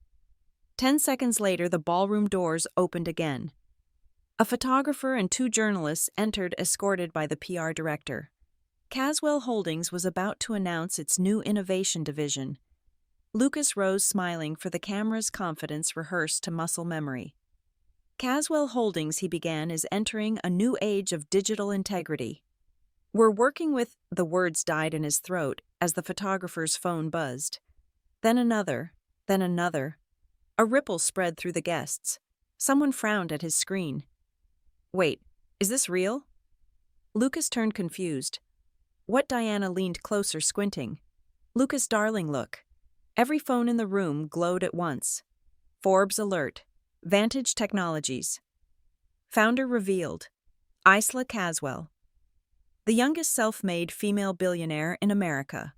10 seconds later, the ballroom doors opened again. A photographer and 2 journalists entered, escorted by the PR director. Caswell Holdings was about to announce its new innovation division. Lucas rose smiling, for the camera's confidence rehearsed to muscle memory. "Caswell Holdings," he began, "is entering a new age of digital integrity. We're working with—" The words died in his throat as the photographer's phone buzzed. Then another, then another. A ripple spread through the guests. Someone frowned at his screen. "Wait, is this real?" Lucas turned confused. What? Diana leaned closer, squinting. Lucas, darling, look. Every phone in the room glowed at once. Forbes alert. Vantage Technologies. Founder revealed. Isla Caswell. The youngest self-made female billionaire in America.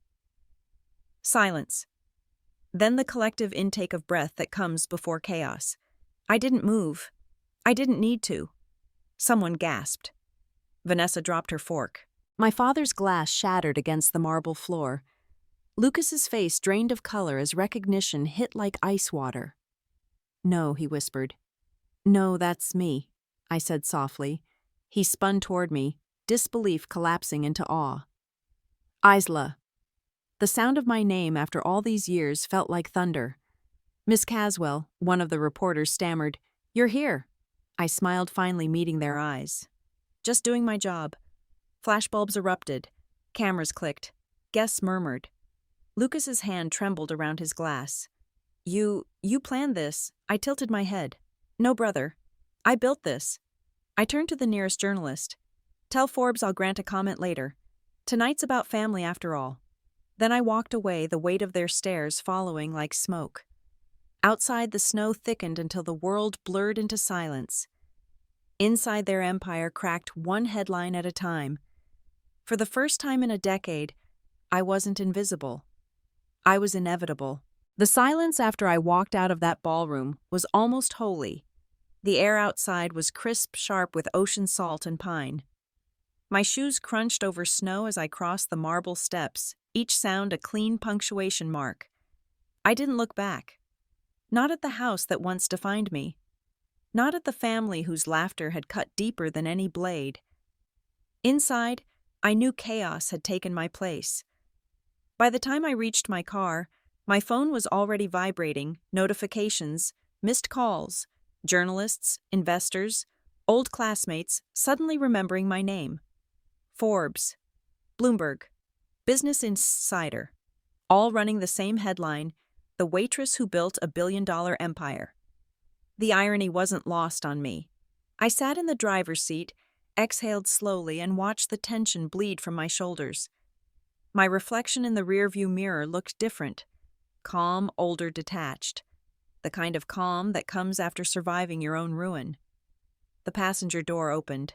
Silence. Then the collective intake of breath that comes before chaos. I didn't move. I didn't need to. Someone gasped. Vanessa dropped her fork. My father's glass shattered against the marble floor. Lucas's face drained of color as recognition hit like ice water. No, he whispered. No, that's me, I said softly. He spun toward me, disbelief collapsing into awe. Isla. The sound of my name after all these years felt like thunder. Miss Caswell, one of the reporters, stammered, You're here. I smiled, finally meeting their eyes. Just doing my job. Flashbulbs erupted. Cameras clicked. Guests murmured. Lucas's hand trembled around his glass. You planned this. I tilted my head. No, brother. I built this. I turned to the nearest journalist. Tell Forbes I'll grant a comment later. Tonight's about family after all. Then I walked away, the weight of their stares following like smoke. Outside, the snow thickened until the world blurred into silence. Inside, their empire cracked one headline at a time. For the first time in a decade, I wasn't invisible. I was inevitable. The silence after I walked out of that ballroom was almost holy. The air outside was crisp, sharp with ocean salt and pine. My shoes crunched over snow as I crossed the marble steps, each sound a clean punctuation mark. I didn't look back. Not at the house that once defined me. Not at the family whose laughter had cut deeper than any blade. Inside, I knew chaos had taken my place. By the time I reached my car, my phone was already vibrating, notifications, missed calls, journalists, investors, old classmates suddenly remembering my name. Forbes, Bloomberg, Business Insider, all running the same headline, the waitress who built a billion-dollar empire. The irony wasn't lost on me. I sat in the driver's seat, exhaled slowly, and watched the tension bleed from my shoulders. My reflection in the rearview mirror looked different. Calm, older, detached. The kind of calm that comes after surviving your own ruin. The passenger door opened.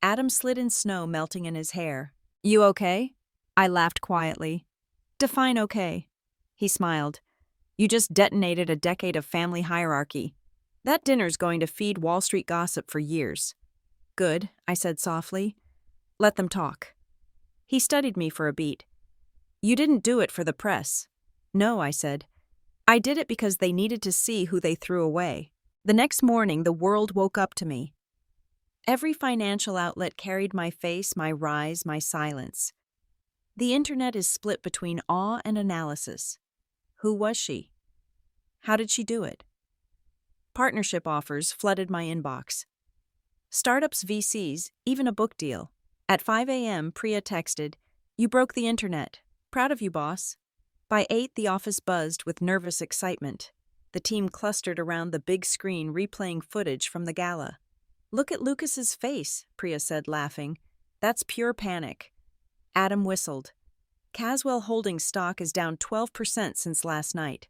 Adam slid in snow melting in his hair. You okay? I laughed quietly. Define okay. He smiled. You just detonated a decade of family hierarchy. That dinner's going to feed Wall Street gossip for years. Good, I said softly. Let them talk. He studied me for a beat. You didn't do it for the press. No, I said. I did it because they needed to see who they threw away. The next morning, the world woke up to me. Every financial outlet carried my face, my rise, my silence. The internet is split between awe and analysis. Who was she? How did she do it? Partnership offers flooded my inbox. Startups, VCs, even a book deal. At 5 a.m., Priya texted, You broke the internet. Proud of you, boss. By 8, the office buzzed with nervous excitement. The team clustered around the big screen replaying footage from the gala. Look at Lucas's face, Priya said, laughing. That's pure panic. Adam whistled. Caswell Holdings stock is down 12% since last night.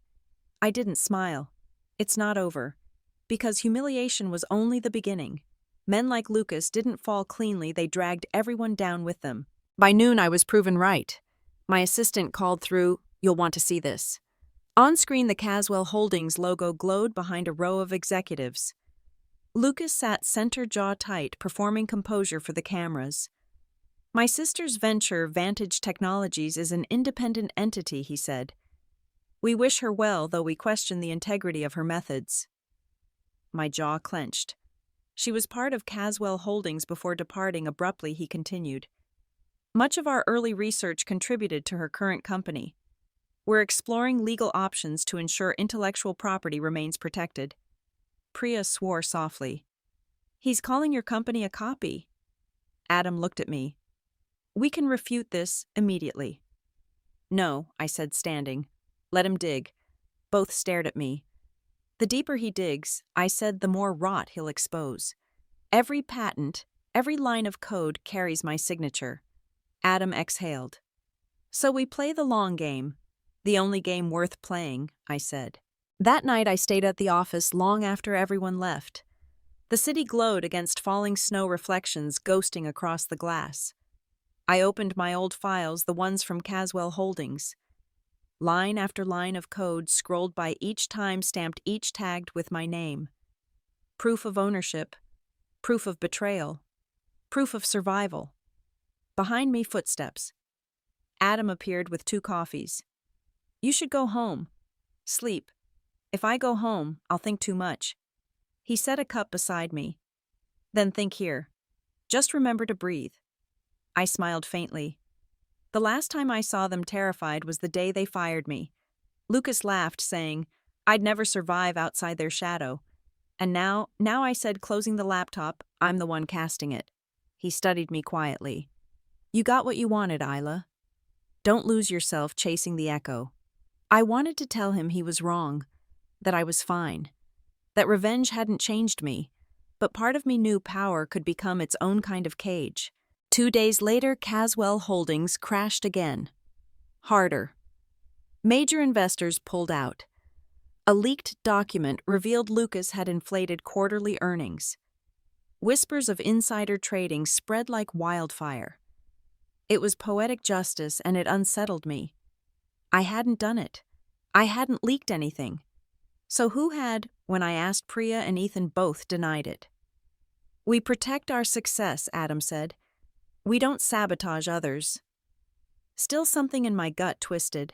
I didn't smile. It's not over. Because humiliation was only the beginning. Men like Lucas didn't fall cleanly, they dragged everyone down with them. By noon, I was proven right. My assistant called through, You'll want to see this. On screen, the Caswell Holdings logo glowed behind a row of executives. Lucas sat center jaw tight, performing composure for the cameras. My sister's venture, Vantage Technologies, is an independent entity, he said. We wish her well, though we question the integrity of her methods. My jaw clenched. She was part of Caswell Holdings before departing abruptly, he continued. Much of our early research contributed to her current company. We're exploring legal options to ensure intellectual property remains protected. Priya swore softly. He's calling your company a copy. Adam looked at me. We can refute this immediately. No, I said, standing. Let him dig. Both stared at me. The deeper he digs, I said, the more rot he'll expose. Every patent, every line of code carries my signature. Adam exhaled. So we play the long game. The only game worth playing, I said. That night I stayed at the office long after everyone left. The city glowed against falling snow reflections ghosting across the glass. I opened my old files, the ones from Caswell Holdings. Line after line of code scrolled by, each time stamped, each tagged with my name. Proof of ownership, proof of betrayal, proof of survival. Behind me, footsteps. Adam appeared with 2 coffees. You should go home. Sleep. If I go home, I'll think too much. He set a cup beside me. Then think here. Just remember to breathe. I smiled faintly. The last time I saw them terrified was the day they fired me. Lucas laughed, saying, I'd never survive outside their shadow. And now I said, closing the laptop, I'm the one casting it. He studied me quietly. You got what you wanted, Isla. Don't lose yourself chasing the echo. I wanted to tell him he was wrong, that I was fine, that revenge hadn't changed me, but part of me knew power could become its own kind of cage. 2 days later, Caswell Holdings crashed again. Harder. Major investors pulled out. A leaked document revealed Lucas had inflated quarterly earnings. Whispers of insider trading spread like wildfire. It was poetic justice, and it unsettled me. I hadn't done it. I hadn't leaked anything. So who had, when I asked? Priya and Ethan both denied it. We protect our success, Adam said. We don't sabotage others. Still, something in my gut twisted.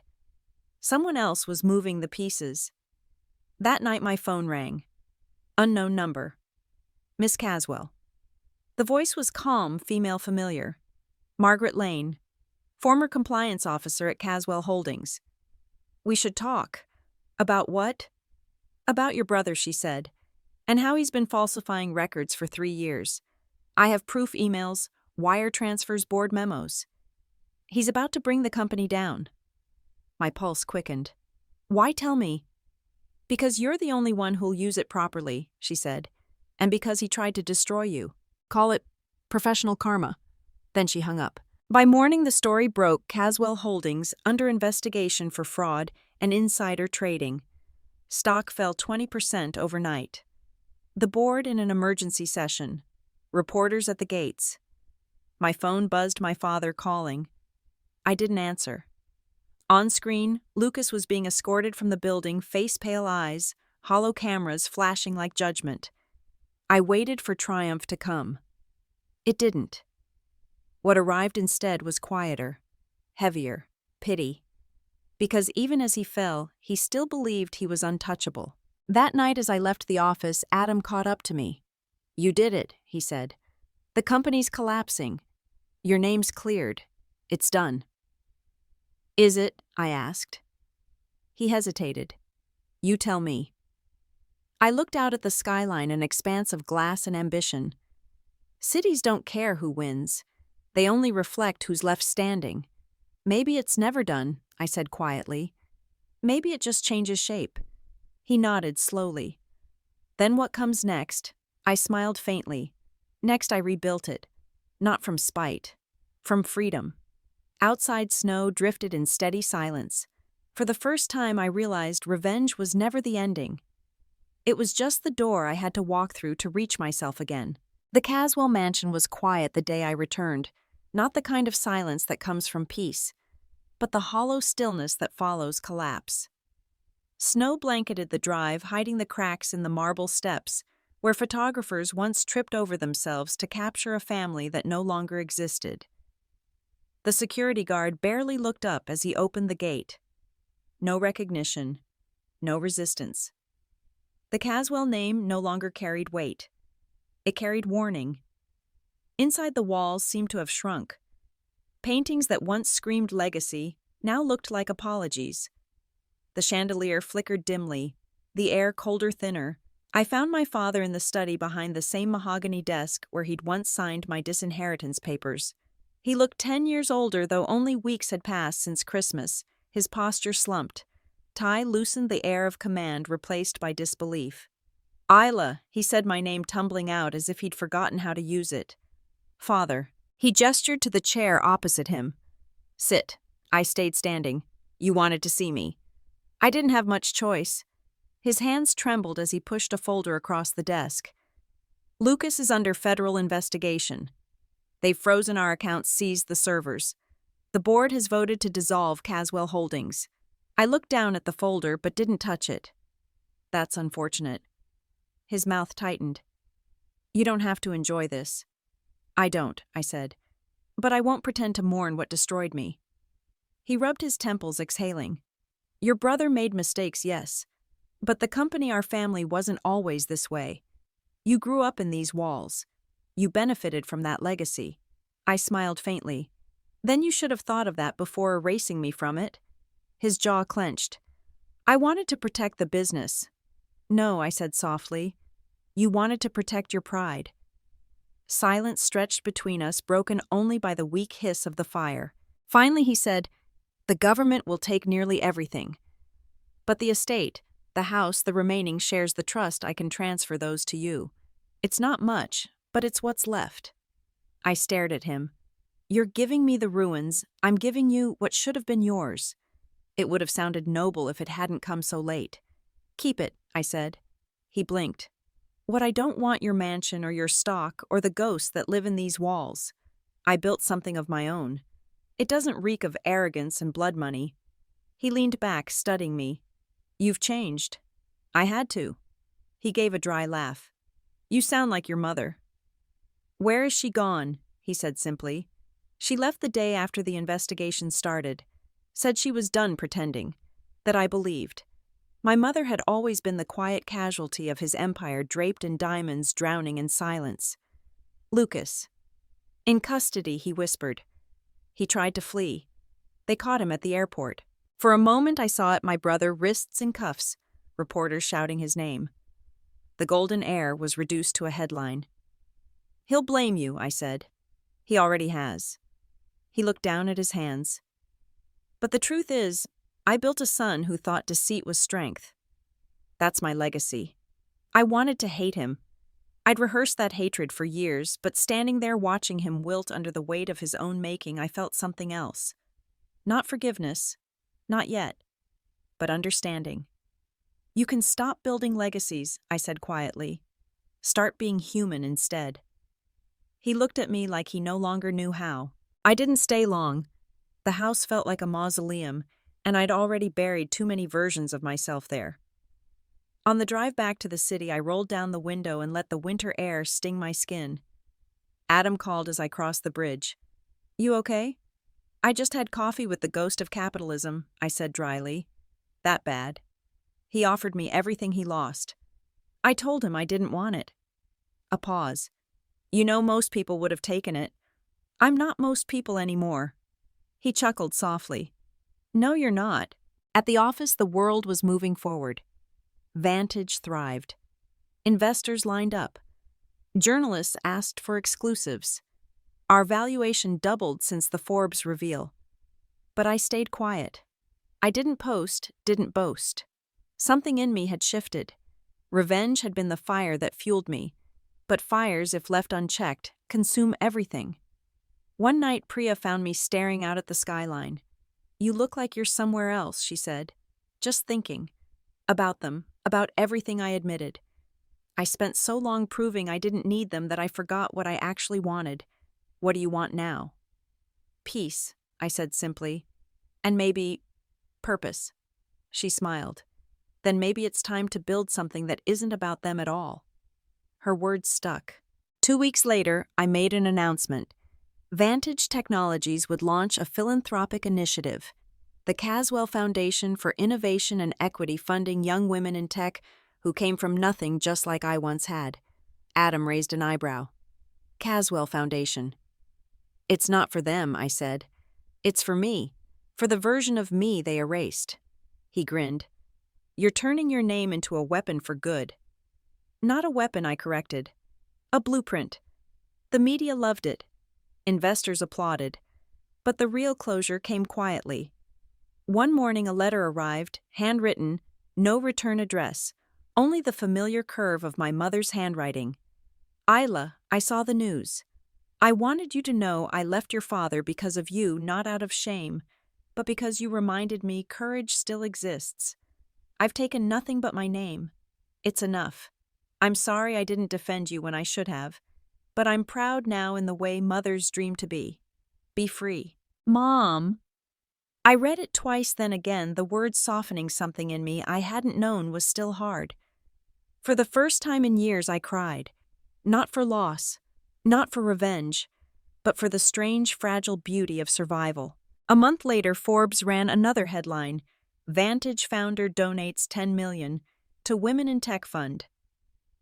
Someone else was moving the pieces. That night my phone rang. Unknown number. Miss Caswell. The voice was calm, female familiar. Margaret Lane, former compliance officer at Caswell Holdings. We should talk. About what? About your brother, she said, and how he's been falsifying records for 3 years. I have proof: emails, wire transfers, board memos. He's about to bring the company down. My pulse quickened. Why tell me? Because you're the only one who'll use it properly, she said, and because he tried to destroy you. Call it professional karma. Then she hung up. By morning, the story broke: Caswell Holdings under investigation for fraud and insider trading. Stock fell 20% overnight. The board in an emergency session. Reporters at the gates. My phone buzzed, my father calling. I didn't answer. On screen, Lucas was being escorted from the building, face-pale eyes, hollow cameras flashing like judgment. I waited for triumph to come. It didn't. What arrived instead was quieter, heavier, pity. Because even as he fell, he still believed he was untouchable. That night as I left the office, Adam caught up to me. You did it, he said. The company's collapsing. Your name's cleared. It's done. Is it? I asked. He hesitated. You tell me. I looked out at the skyline, an expanse of glass and ambition. Cities don't care who wins. They only reflect who's left standing. Maybe it's never done, I said quietly. Maybe it just changes shape. He nodded slowly. Then what comes next? I smiled faintly. Next I rebuilt it. Not from spite. From freedom. Outside snow drifted in steady silence. For the first time I realized revenge was never the ending. It was just the door I had to walk through to reach myself again. The Caswell mansion was quiet the day I returned. Not the kind of silence that comes from peace, but the hollow stillness that follows collapse. Snow blanketed the drive, hiding the cracks in the marble steps, where photographers once tripped over themselves to capture a family that no longer existed. The security guard barely looked up as he opened the gate. No recognition, no resistance. The Caswell name no longer carried weight. It carried warning. Inside, the walls seemed to have shrunk. Paintings that once screamed legacy now looked like apologies. The chandelier flickered dimly, the air colder, thinner. I found my father in the study behind the same mahogany desk where he'd once signed my disinheritance papers. He looked 10 years older, though only weeks had passed since Christmas. His posture slumped. Tie loosened, the air of command replaced by disbelief. Isla, he said, my name tumbling out as if he'd forgotten how to use it. Father, He gestured to the chair opposite him. Sit. I stayed standing. You wanted to see me. I didn't have much choice. His hands trembled as he pushed a folder across the desk. Lucas is under federal investigation. They've frozen our accounts, seized the servers. The board has voted to dissolve Caswell Holdings. I looked down at the folder but didn't touch it. That's unfortunate. His mouth tightened. You don't have to enjoy this. I don't, I said. But I won't pretend to mourn what destroyed me. He rubbed his temples, exhaling. Your brother made mistakes, yes. But the company, our family, wasn't always this way. You grew up in these walls. You benefited from that legacy. I smiled faintly. Then you should have thought of that before erasing me from it. His jaw clenched. I wanted to protect the business. No, I said softly. You wanted to protect your pride. Silence stretched between us, broken only by the weak hiss of the fire. Finally he said, the government will take nearly everything. But the estate, the house, the remaining shares the trust. I can transfer those to you. It's not much, but it's what's left. I stared at him. You're giving me the ruins. I'm giving you what should have been yours. It would have sounded noble if it hadn't come so late. Keep it, I said. He blinked. What I don't want your mansion or your stock or the ghosts that live in these walls. I built something of my own. It doesn't reek of arrogance and blood money. He leaned back, studying me. You've changed. I had to. He gave a dry laugh. You sound like your mother. Where is she gone? He said simply. She left the day after the investigation started. Said she was done pretending. That I believed. My mother had always been the quiet casualty of his empire, draped in diamonds, drowning in silence. Lucas. In custody, he whispered. He tried to flee. They caught him at the airport. For a moment I saw at my brother, wrists in cuffs, reporters shouting his name. The golden heir was reduced to a headline. He'll blame you, I said. He already has. He looked down at his hands. But the truth is, I built a son who thought deceit was strength. That's my legacy. I wanted to hate him. I'd rehearsed that hatred for years, but standing there watching him wilt under the weight of his own making, I felt something else. Not forgiveness, not yet, but understanding. You can stop building legacies, I said quietly. Start being human instead. He looked at me like he no longer knew how. I didn't stay long. The house felt like a mausoleum, and I'd already buried too many versions of myself there. On the drive back to the city, I rolled down the window and let the winter air sting my skin. Adam called as I crossed the bridge. You okay? I just had coffee with the ghost of capitalism, I said dryly. That bad. He offered me everything he lost. I told him I didn't want it. A pause. You know, most people would have taken it. I'm not most people anymore. He chuckled softly. No, you're not. At the office, the world was moving forward. Vantage thrived. Investors lined up. Journalists asked for exclusives. Our valuation doubled since the Forbes reveal. But I stayed quiet. I didn't post, didn't boast. Something in me had shifted. Revenge had been the fire that fueled me. But fires, if left unchecked, consume everything. One night, Priya found me staring out at the skyline. You look like you're somewhere else, she said. Just thinking. About them, about everything I admitted. I spent so long proving I didn't need them that I forgot what I actually wanted. What do you want now? Peace, I said simply. And maybe purpose. She smiled. Then maybe it's time to build something that isn't about them at all. Her words stuck. 2 weeks later, I made an announcement. Vantage Technologies would launch a philanthropic initiative, the Caswell Foundation for Innovation and Equity, funding young women in tech who came from nothing just like I once had. Adam raised an eyebrow. Caswell Foundation. It's not for them, I said. It's for me, for the version of me they erased. He grinned. You're turning your name into a weapon for good. Not a weapon, I corrected. A blueprint. The media loved it. Investors applauded. But the real closure came quietly. One morning a letter arrived, handwritten, no return address, only the familiar curve of my mother's handwriting. Isla, I saw the news. I wanted you to know I left your father because of you, not out of shame, but because you reminded me courage still exists. I've taken nothing but my name. It's enough. I'm sorry I didn't defend you when I should have, but I'm proud now in the way mothers dream to be. Be free. Mom. I read it twice, then again, the words softening something in me I hadn't known was still hard. For the first time in years I cried. Not for loss, not for revenge, but for the strange, fragile beauty of survival. A month later, Forbes ran another headline: Vantage founder donates $10 million to Women in Tech Fund.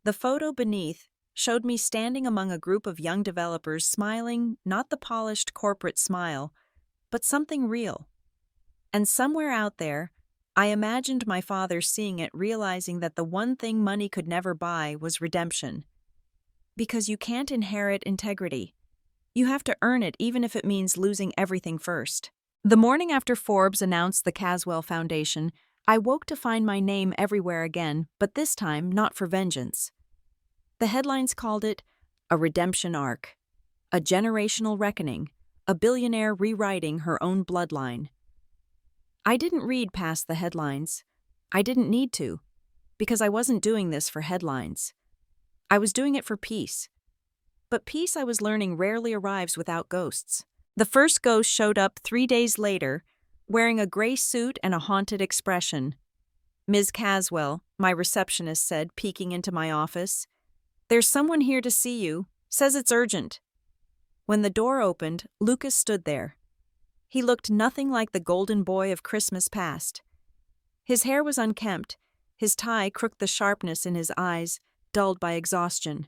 The photo beneath showed me standing among a group of young developers smiling, not the polished corporate smile, but something real. And somewhere out there, I imagined my father seeing it, realizing that the one thing money could never buy was redemption. Because you can't inherit integrity. You have to earn it, even if it means losing everything first. The morning after Forbes announced the Caswell Foundation, I woke to find my name everywhere again, but this time not for vengeance. The headlines called it a redemption arc, a generational reckoning, a billionaire rewriting her own bloodline. I didn't read past the headlines. I didn't need to, because I wasn't doing this for headlines. I was doing it for peace. But peace, I was learning, rarely arrives without ghosts. The first ghost showed up 3 days later, wearing a gray suit and a haunted expression. "Ms. Caswell," my receptionist said, peeking into my office. "There's someone here to see you. Says it's urgent." When the door opened, Lucas stood there. He looked nothing like the golden boy of Christmas past. His hair was unkempt, his tie crooked, the sharpness in his eyes dulled by exhaustion.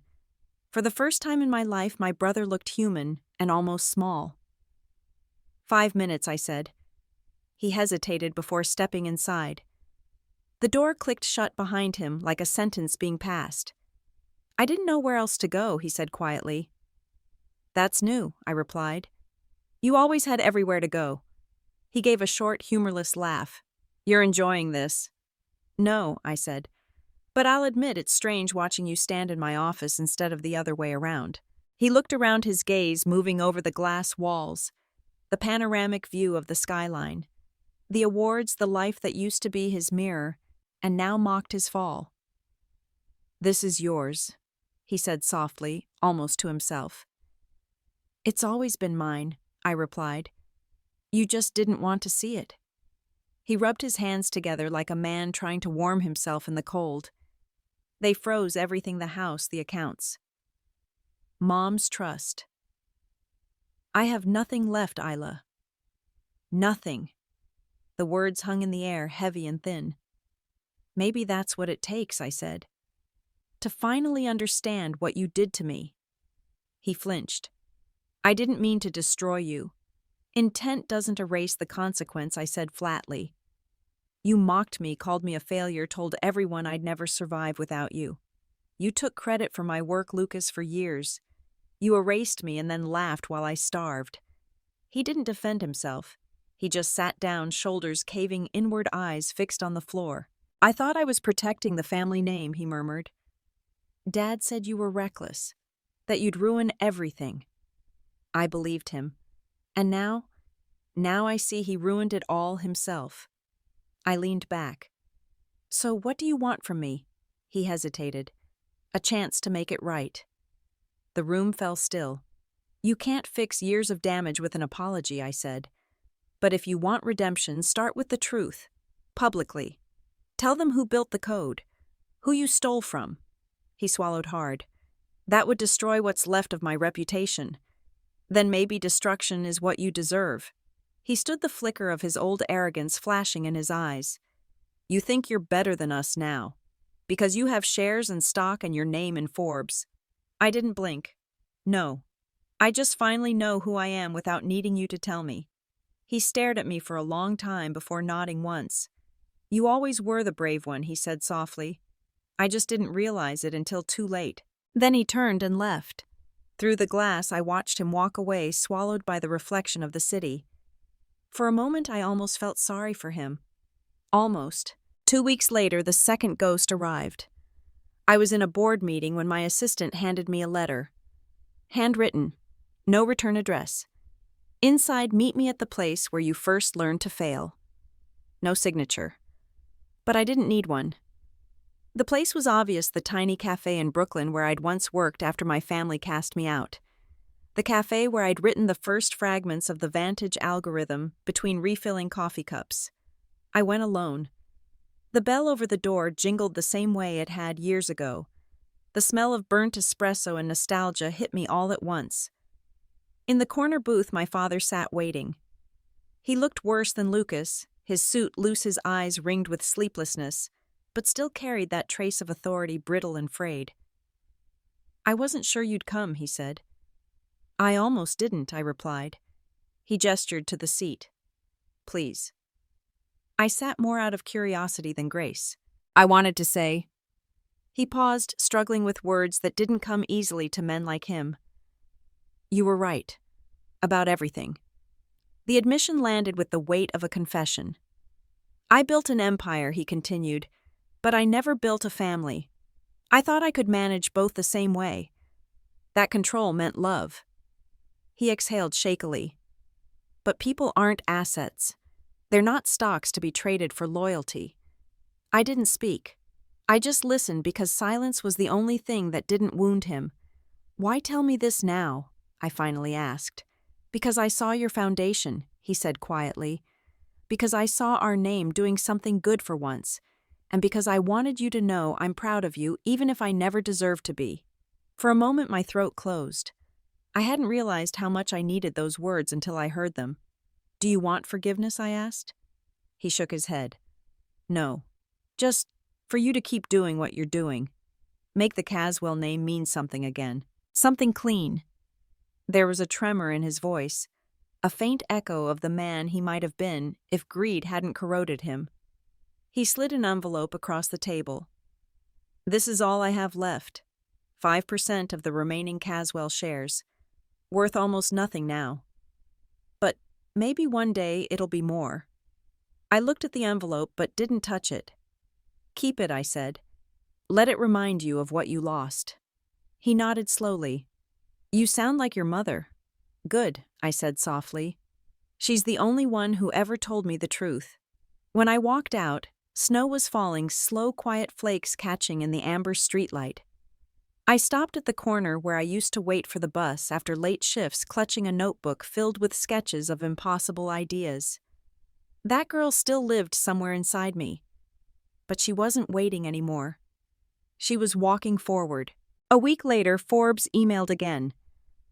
For the first time in my life, my brother looked human and almost small. 5 minutes, I said. He hesitated before stepping inside. The door clicked shut behind him like a sentence being passed. "I didn't know where else to go," he said quietly. "That's new," I replied. "You always had everywhere to go." He gave a short, humorless laugh. "You're enjoying this." "No," I said. "But I'll admit it's strange watching you stand in my office instead of the other way around." He looked around, his gaze moving over the glass walls, the panoramic view of the skyline, the awards, the life that used to be his mirror and now mocked his fall. "This is yours," he said softly, almost to himself. "It's always been mine," I replied. "You just didn't want to see it." He rubbed his hands together like a man trying to warm himself in the cold. They froze, everything: the house, the accounts. Mom's trust. "I have nothing left, Isla. Nothing." The words hung in the air, heavy and thin. "Maybe that's what it takes," I said. "To finally understand what you did to me." He flinched. "I didn't mean to destroy you. Intent doesn't erase the consequence," I said flatly. "You mocked me, called me a failure, told everyone I'd never survive without you. You took credit for my work, Lucas, for years. You erased me and then laughed while I starved." He didn't defend himself. He just sat down, shoulders caving inward, eyes fixed on the floor. "I thought I was protecting the family name," he murmured. "Dad said you were reckless, that you'd ruin everything." I believed him. And now I see he ruined it all himself. I leaned back. "So what do you want from me?" He hesitated. "A chance to make it right." The room fell still. "You can't fix years of damage with an apology," I said. "But if you want redemption, start with the truth. Publicly. Tell them who built the code, who you stole from." He swallowed hard. "That would destroy what's left of my reputation. Then maybe destruction is what you deserve." He stood, the flicker of his old arrogance flashing in his eyes. "You think you're better than us now, because you have shares and stock and your name in Forbes." I didn't blink. "No. I just finally know who I am without needing you to tell me." He stared at me for a long time before nodding once. "You always were the brave one," he said softly. "I just didn't realize it until too late." Then he turned and left. Through the glass, I watched him walk away, swallowed by the reflection of the city. For a moment, I almost felt sorry for him. Almost. 2 weeks later, the second ghost arrived. I was in a board meeting when my assistant handed me a letter. Handwritten. No return address. Inside, meet me at the place where you first learned to fail. No signature. But I didn't need one. The place was obvious, the tiny cafe in Brooklyn where I'd once worked after my family cast me out. The cafe where I'd written the first fragments of the Vantage algorithm between refilling coffee cups. I went alone. The bell over the door jingled the same way it had years ago. The smell of burnt espresso and nostalgia hit me all at once. In the corner booth, my father sat waiting. He looked worse than Lucas, his suit loose, his eyes ringed with sleeplessness, but still carried that trace of authority, brittle and frayed. "I wasn't sure you'd come," he said. "I almost didn't," I replied. He gestured to the seat. "Please." I sat more out of curiosity than grace. I wanted to say. He paused, struggling with words that didn't come easily to men like him. "You were right. About everything." The admission landed with the weight of a confession. "I built an empire," he continued, "but I never built a family. I thought I could manage both the same way. That control meant love." He exhaled shakily. "But people aren't assets. They're not stocks to be traded for loyalty." I didn't speak. I just listened because silence was the only thing that didn't wound him. "Why tell me this now?" I finally asked. "Because I saw your foundation," he said quietly. "Because I saw our name doing something good for once. And because I wanted you to know I'm proud of you, even if I never deserved to be." For a moment my throat closed. I hadn't realized how much I needed those words until I heard them. "Do you want forgiveness?" I asked. He shook his head. "No. Just for you to keep doing what you're doing. Make the Caswell name mean something again. Something clean." There was a tremor in his voice, a faint echo of the man he might have been if greed hadn't corroded him. He slid an envelope across the table. "This is all I have left. 5% of the remaining Caswell shares. Worth almost nothing now. But maybe one day it'll be more." I looked at the envelope but didn't touch it. "Keep it," I said. "Let it remind you of what you lost." He nodded slowly. "You sound like your mother." "Good," I said softly. "She's the only one who ever told me the truth." When I walked out, snow was falling, slow, quiet flakes catching in the amber streetlight. I stopped at the corner where I used to wait for the bus after late shifts, clutching a notebook filled with sketches of impossible ideas. That girl still lived somewhere inside me. But she wasn't waiting anymore. She was walking forward. A week later, Forbes emailed again.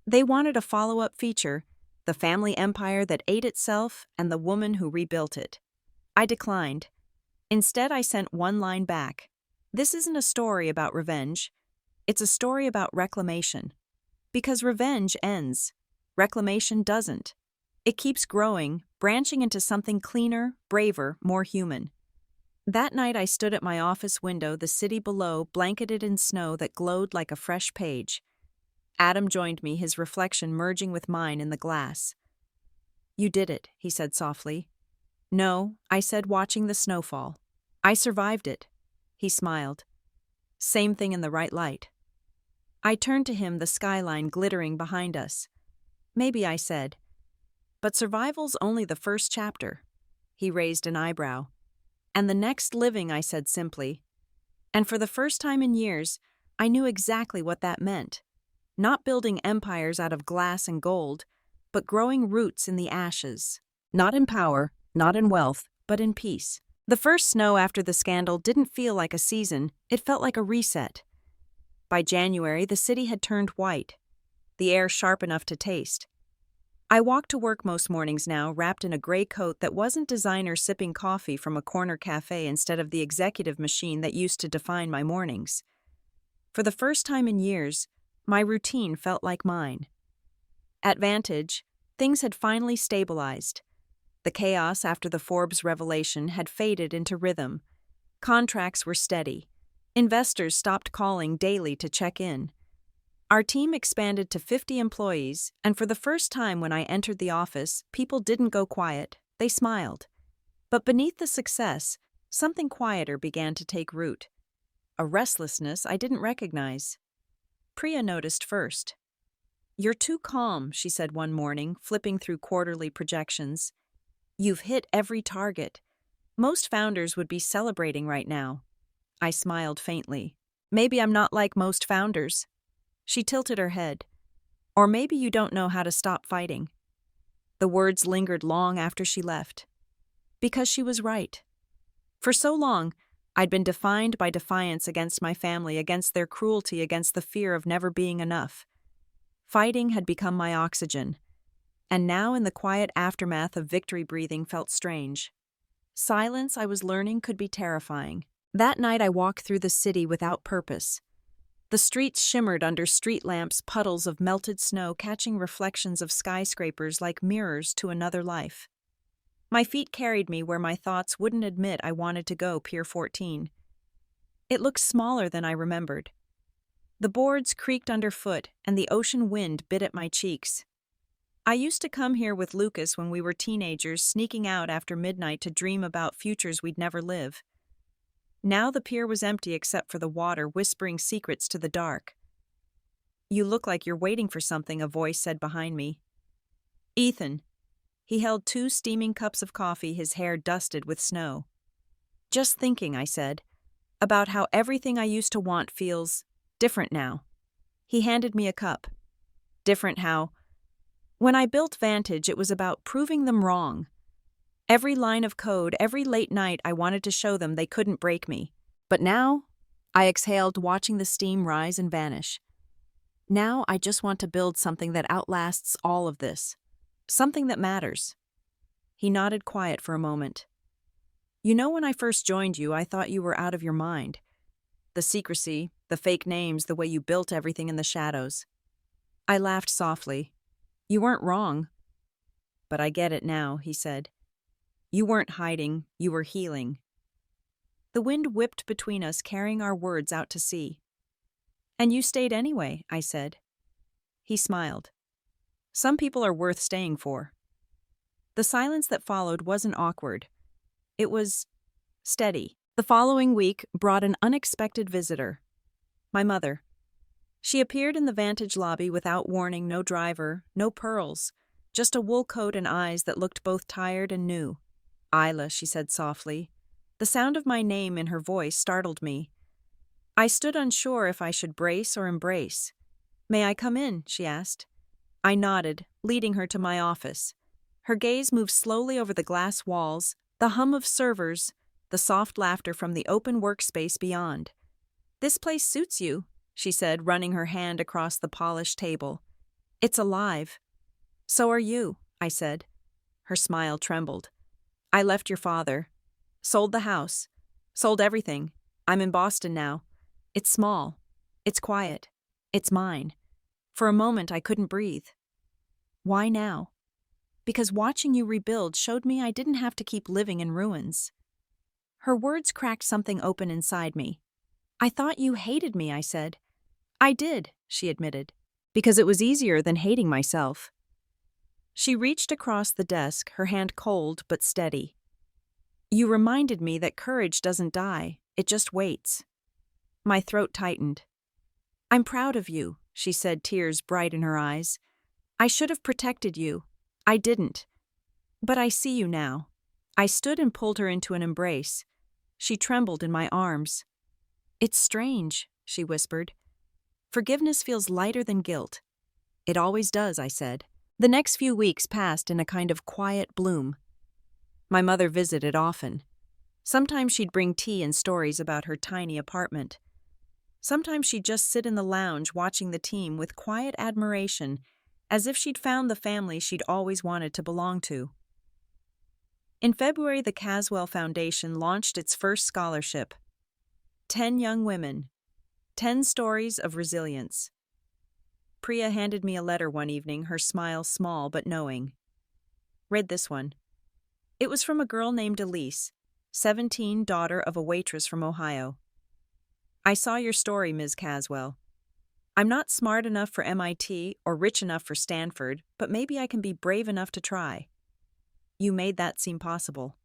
They wanted a follow-up feature, The Family Empire That Ate Itself and the Woman Who Rebuilt It. I declined. Instead, I sent one line back. "This isn't a story about revenge. It's a story about reclamation. Because revenge ends. Reclamation doesn't. It keeps growing, branching into something cleaner, braver, more human." That night I stood at my office window, the city below blanketed in snow that glowed like a fresh page. Adam joined me, his reflection merging with mine in the glass. "You did it," he said softly. "No," I said, watching the snowfall. "I survived it." He smiled. "Same thing in the right light." I turned to him, the skyline glittering behind us. "Maybe," I said. "But survival's only the first chapter." He raised an eyebrow. "And the next living," I said simply. And for the first time in years, I knew exactly what that meant. Not building empires out of glass and gold, but growing roots in the ashes. Not in power, not in wealth, but in peace. The first snow after the scandal didn't feel like a season, it felt like a reset. By January, the city had turned white, the air sharp enough to taste. I walked to work most mornings now, wrapped in a gray coat that wasn't designer, sipping coffee from a corner cafe instead of the executive machine that used to define my mornings. For the first time in years, my routine felt like mine. At Vantage, things had finally stabilized. The chaos after the Forbes revelation had faded into rhythm. Contracts were steady. Investors stopped calling daily to check in. Our team expanded to 50 employees, and for the first time when I entered the office, people didn't go quiet, they smiled. But beneath the success, something quieter began to take root. A restlessness I didn't recognize. Priya noticed first. "You're too calm," she said one morning, flipping through quarterly projections. "You've hit every target. Most founders would be celebrating right now." I smiled faintly. "Maybe I'm not like most founders." She tilted her head. "Or maybe you don't know how to stop fighting." The words lingered long after she left. Because she was right. For so long, I'd been defined by defiance against my family, against their cruelty, against the fear of never being enough. Fighting had become my oxygen, and now in the quiet aftermath of victory breathing felt strange. Silence, I was learning, could be terrifying. That night I walked through the city without purpose. The streets shimmered under street lamps, puddles of melted snow catching reflections of skyscrapers like mirrors to another life. My feet carried me where my thoughts wouldn't admit I wanted to go. Pier 14. It looked smaller than I remembered. The boards creaked underfoot, and the ocean wind bit at my cheeks. I used to come here with Lucas when we were teenagers, sneaking out after midnight to dream about futures we'd never live. Now the pier was empty except for the water whispering secrets to the dark. "You look like you're waiting for something," a voice said behind me. "Ethan." He held 2 steaming cups of coffee, his hair dusted with snow. "Just thinking," I said, "about how everything I used to want feels different now." He handed me a cup. Different how? When I built Vantage, it was about proving them wrong. Every line of code, every late night, I wanted to show them they couldn't break me. But now, I exhaled, watching the steam rise and vanish. Now I just want to build something that outlasts all of this. Something that matters. He nodded, quiet for a moment. "You know, when I first joined you, I thought you were out of your mind. The secrecy, the fake names, the way you built everything in the shadows." I laughed softly. "You weren't wrong." "But I get it now," he said. "You weren't hiding, you were healing." The wind whipped between us, carrying our words out to sea. "And you stayed anyway," I said. He smiled. "Some people are worth staying for." The silence that followed wasn't awkward. It was steady. The following week brought an unexpected visitor. My mother. She appeared in the Vantage lobby without warning, no driver, no pearls, just a wool coat and eyes that looked both tired and new. "Isla," she said softly. The sound of my name in her voice startled me. I stood unsure if I should brace or embrace. "May I come in?" she asked. I nodded, leading her to my office. Her gaze moved slowly over the glass walls, the hum of servers, the soft laughter from the open workspace beyond. "This place suits you," she said, running her hand across the polished table. "It's alive." "So are you," I said. Her smile trembled. "I left your father. Sold the house. Sold everything. I'm in Boston now. It's small. It's quiet. It's mine." For a moment I couldn't breathe. "Why now?" "Because watching you rebuild showed me I didn't have to keep living in ruins." Her words cracked something open inside me. "I thought you hated me," I said. "I did," she admitted, "because it was easier than hating myself." She reached across the desk, her hand cold but steady. "You reminded me that courage doesn't die, it just waits." My throat tightened. "I'm proud of you," she said, tears bright in her eyes. "I should have protected you. I didn't. But I see you now." I stood and pulled her into an embrace. She trembled in my arms. "It's strange," she whispered. "Forgiveness feels lighter than guilt." "It always does," I said. The next few weeks passed in a kind of quiet bloom. My mother visited often. Sometimes she'd bring tea and stories about her tiny apartment. Sometimes she'd just sit in the lounge watching the team with quiet admiration, as if she'd found the family she'd always wanted to belong to. In February, the Caswell Foundation launched its first scholarship. 10 young women. 10 stories of resilience. Priya handed me a letter one evening, her smile small but knowing. "Read this one." It was from a girl named Elise, 17, daughter of a waitress from Ohio. "I saw your story, Ms. Caswell. I'm not smart enough for MIT or rich enough for Stanford, but maybe I can be brave enough to try. You made that seem possible."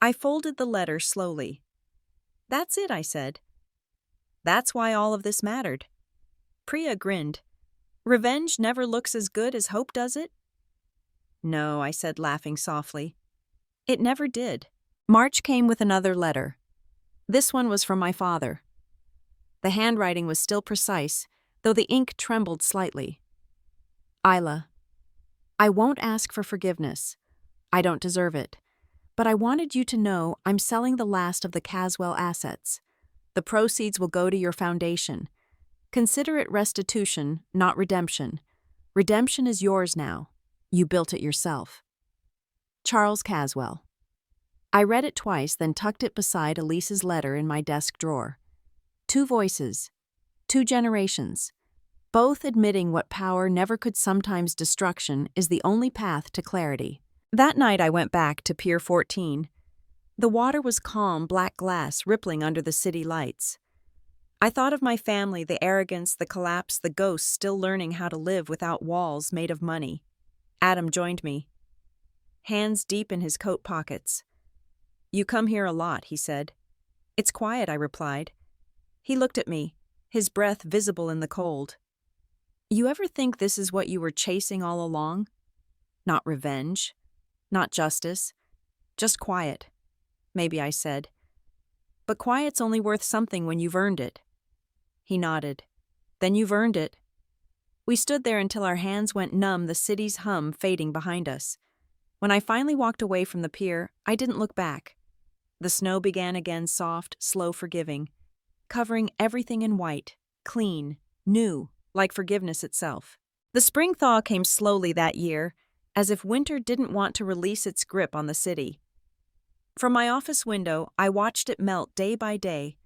I folded the letter slowly. "That's it," I said. "That's why all of this mattered." Priya grinned. Revenge never looks as good as hope, does it? No, I said, laughing softly. It never did. March came with another letter. This one was from my father. The handwriting was still precise, though the ink trembled slightly. Isla, I won't ask for forgiveness. I don't deserve it. But I wanted you to know I'm selling the last of the Caswell assets. The proceeds will go to your foundation. Consider it restitution, not redemption. Redemption is yours now. You built it yourself. Charles Caswell. I read it twice, then tucked it beside Elise's letter in my desk drawer. 2 voices, 2 generations, both admitting what power never could, sometimes destruction, is the only path to clarity. That night I went back to Pier 14. The water was calm, black glass rippling under the city lights. I thought of my family, the arrogance, the collapse, the ghosts still learning how to live without walls made of money. Adam joined me, hands deep in his coat pockets. You come here a lot, he said. It's quiet, I replied. He looked at me, his breath visible in the cold. You ever think this is what you were chasing all along? Not revenge, not justice, just quiet. Maybe, I said. But quiet's only worth something when you've earned it. He nodded. Then you've earned it. We stood there until our hands went numb, the city's hum fading behind us. When I finally walked away from the pier, I didn't look back. The snow began again, soft, slow, forgiving, covering everything in white, clean, new, like forgiveness itself. The spring thaw came slowly that year, as if winter didn't want to release its grip on the city. From my office window, I watched it melt day by day,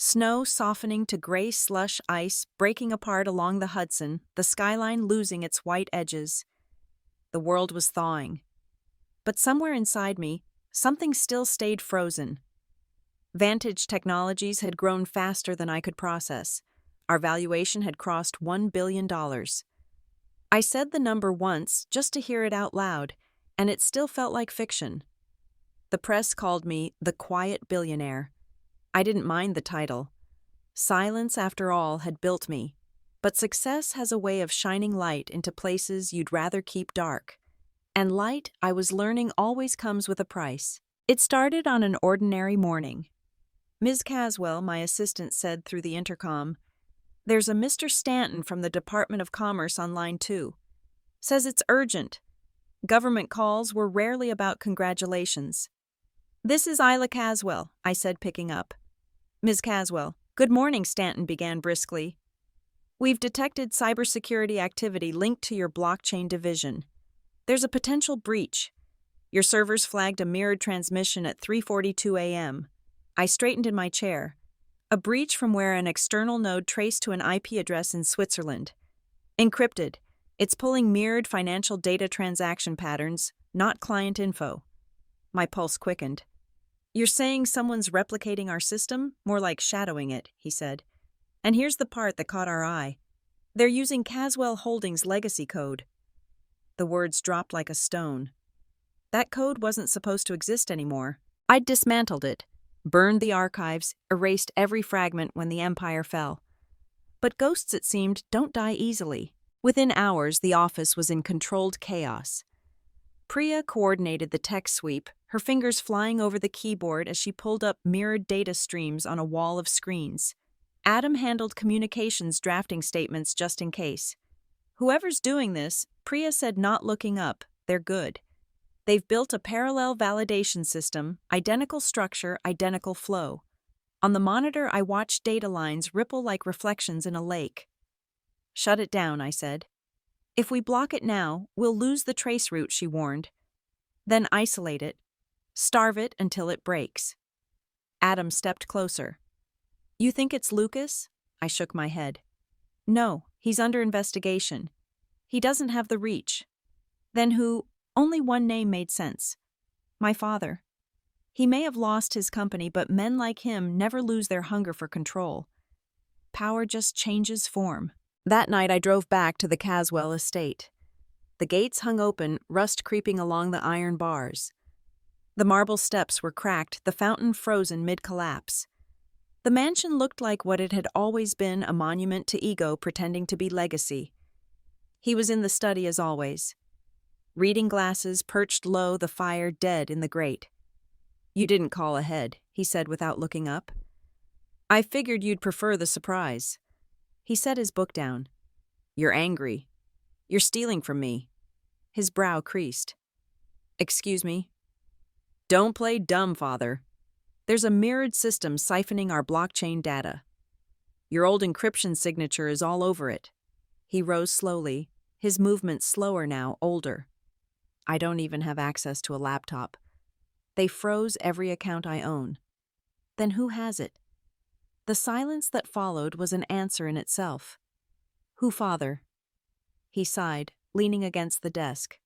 snow softening to gray slush ice breaking apart along the Hudson, the skyline losing its white edges. The world was thawing. But somewhere inside me, something still stayed frozen. Vantage Technologies had grown faster than I could process. Our valuation had crossed $1 billion. I said the number once just to hear it out loud, and it still felt like fiction. The press called me the quiet billionaire. I didn't mind the title. Silence, after all, had built me. But success has a way of shining light into places you'd rather keep dark. And light, I was learning, always comes with a price. It started on an ordinary morning. Ms. Caswell, my assistant, said through the intercom, "There's a Mr. Stanton from the Department of Commerce on line 2. Says it's urgent. Government calls were rarely about congratulations." "This is Isla Caswell," I said, picking up. "Ms. Caswell." "Good morning," Stanton began briskly. "We've detected cybersecurity activity linked to your blockchain division. There's a potential breach. Your servers flagged a mirrored transmission at 3:42 a.m. I straightened in my chair. A breach from where an external node traced to an IP address in Switzerland. Encrypted. It's pulling mirrored financial data transaction patterns, not client info. My pulse quickened. "You're saying someone's replicating our system? More like shadowing it," he said. "And here's the part that caught our eye. They're using Caswell Holdings' legacy code." The words dropped like a stone. That code wasn't supposed to exist anymore. I'd dismantled it, burned the archives, erased every fragment when the empire fell. But ghosts, it seemed, don't die easily. Within hours, the office was in controlled chaos. Priya coordinated the tech sweep, her fingers flying over the keyboard as she pulled up mirrored data streams on a wall of screens. Adam handled communications, drafting statements just in case. "Whoever's doing this," Priya said, not looking up, "they're good. They've built a parallel validation system, identical structure, identical flow. On the monitor, I watched data lines ripple like reflections in a lake." "Shut it down," I said. "If we block it now, we'll lose the trace route," she warned. "Then isolate it. Starve it until it breaks." Adam stepped closer. "You think it's Lucas?" I shook my head. "No, he's under investigation. He doesn't have the reach." "Then who?" Only one name made sense. "My father. He may have lost his company, but men like him never lose their hunger for control. Power just changes form." That night I drove back to the Caswell estate. The gates hung open, rust creeping along the iron bars. The marble steps were cracked, the fountain frozen mid-collapse. The mansion looked like what it had always been, a monument to ego pretending to be legacy. He was in the study as always. Reading glasses perched low, the fire dead in the grate. "You didn't call ahead," he said without looking up. "I figured you'd prefer the surprise." He set his book down. "You're angry. You're stealing from me." His brow creased. "Excuse me?" "Don't play dumb, Father. There's a mirrored system siphoning our blockchain data. Your old encryption signature is all over it." He rose slowly, his movements slower now, older. "I don't even have access to a laptop. They froze every account I own." "Then who has it?" The silence that followed was an answer in itself. "Who, Father?" He sighed, leaning against the desk.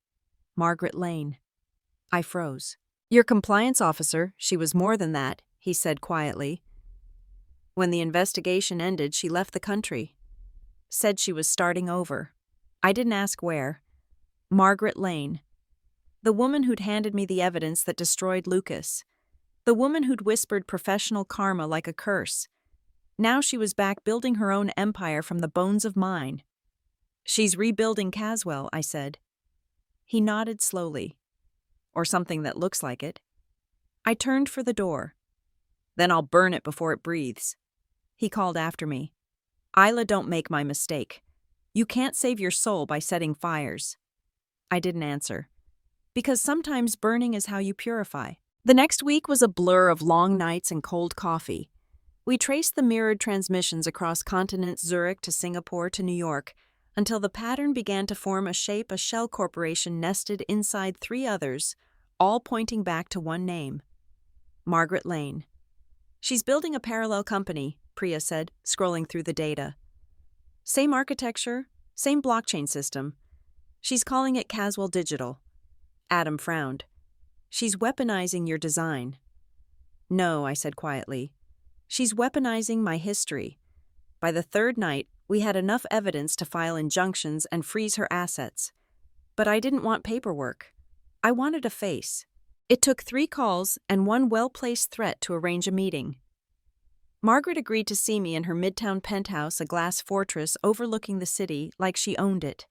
"Margaret Lane." I froze. "Your compliance officer, she was more than that," he said quietly. "When the investigation ended, she left the country. Said she was starting over. I didn't ask where. Margaret Lane. The woman who'd handed me the evidence that destroyed Lucas. The woman who'd whispered professional karma like a curse. Now she was back building her own empire from the bones of mine." "She's rebuilding Caswell," I said. He nodded slowly. "Or something that looks like it." I turned for the door. "Then I'll burn it before it breathes." He called after me. "Isla, don't make my mistake. You can't save your soul by setting fires." I didn't answer. Because sometimes burning is how you purify. The next week was a blur of long nights and cold coffee. We traced the mirrored transmissions across continents, Zurich to Singapore to New York, until the pattern began to form a shape a shell corporation nested inside three others, all pointing back to one name: Margaret Lane. "She's building a parallel company," Priya said, scrolling through the data. "Same architecture, same blockchain system. She's calling it Caswell Digital." Adam frowned. "She's weaponizing your design." "No," I said quietly. "She's weaponizing my history." By the third night, we had enough evidence to file injunctions and freeze her assets. But I didn't want paperwork. I wanted a face. It took 3 calls and one well-placed threat to arrange a meeting. Margaret agreed to see me in her midtown penthouse, a glass fortress overlooking the city like she owned it.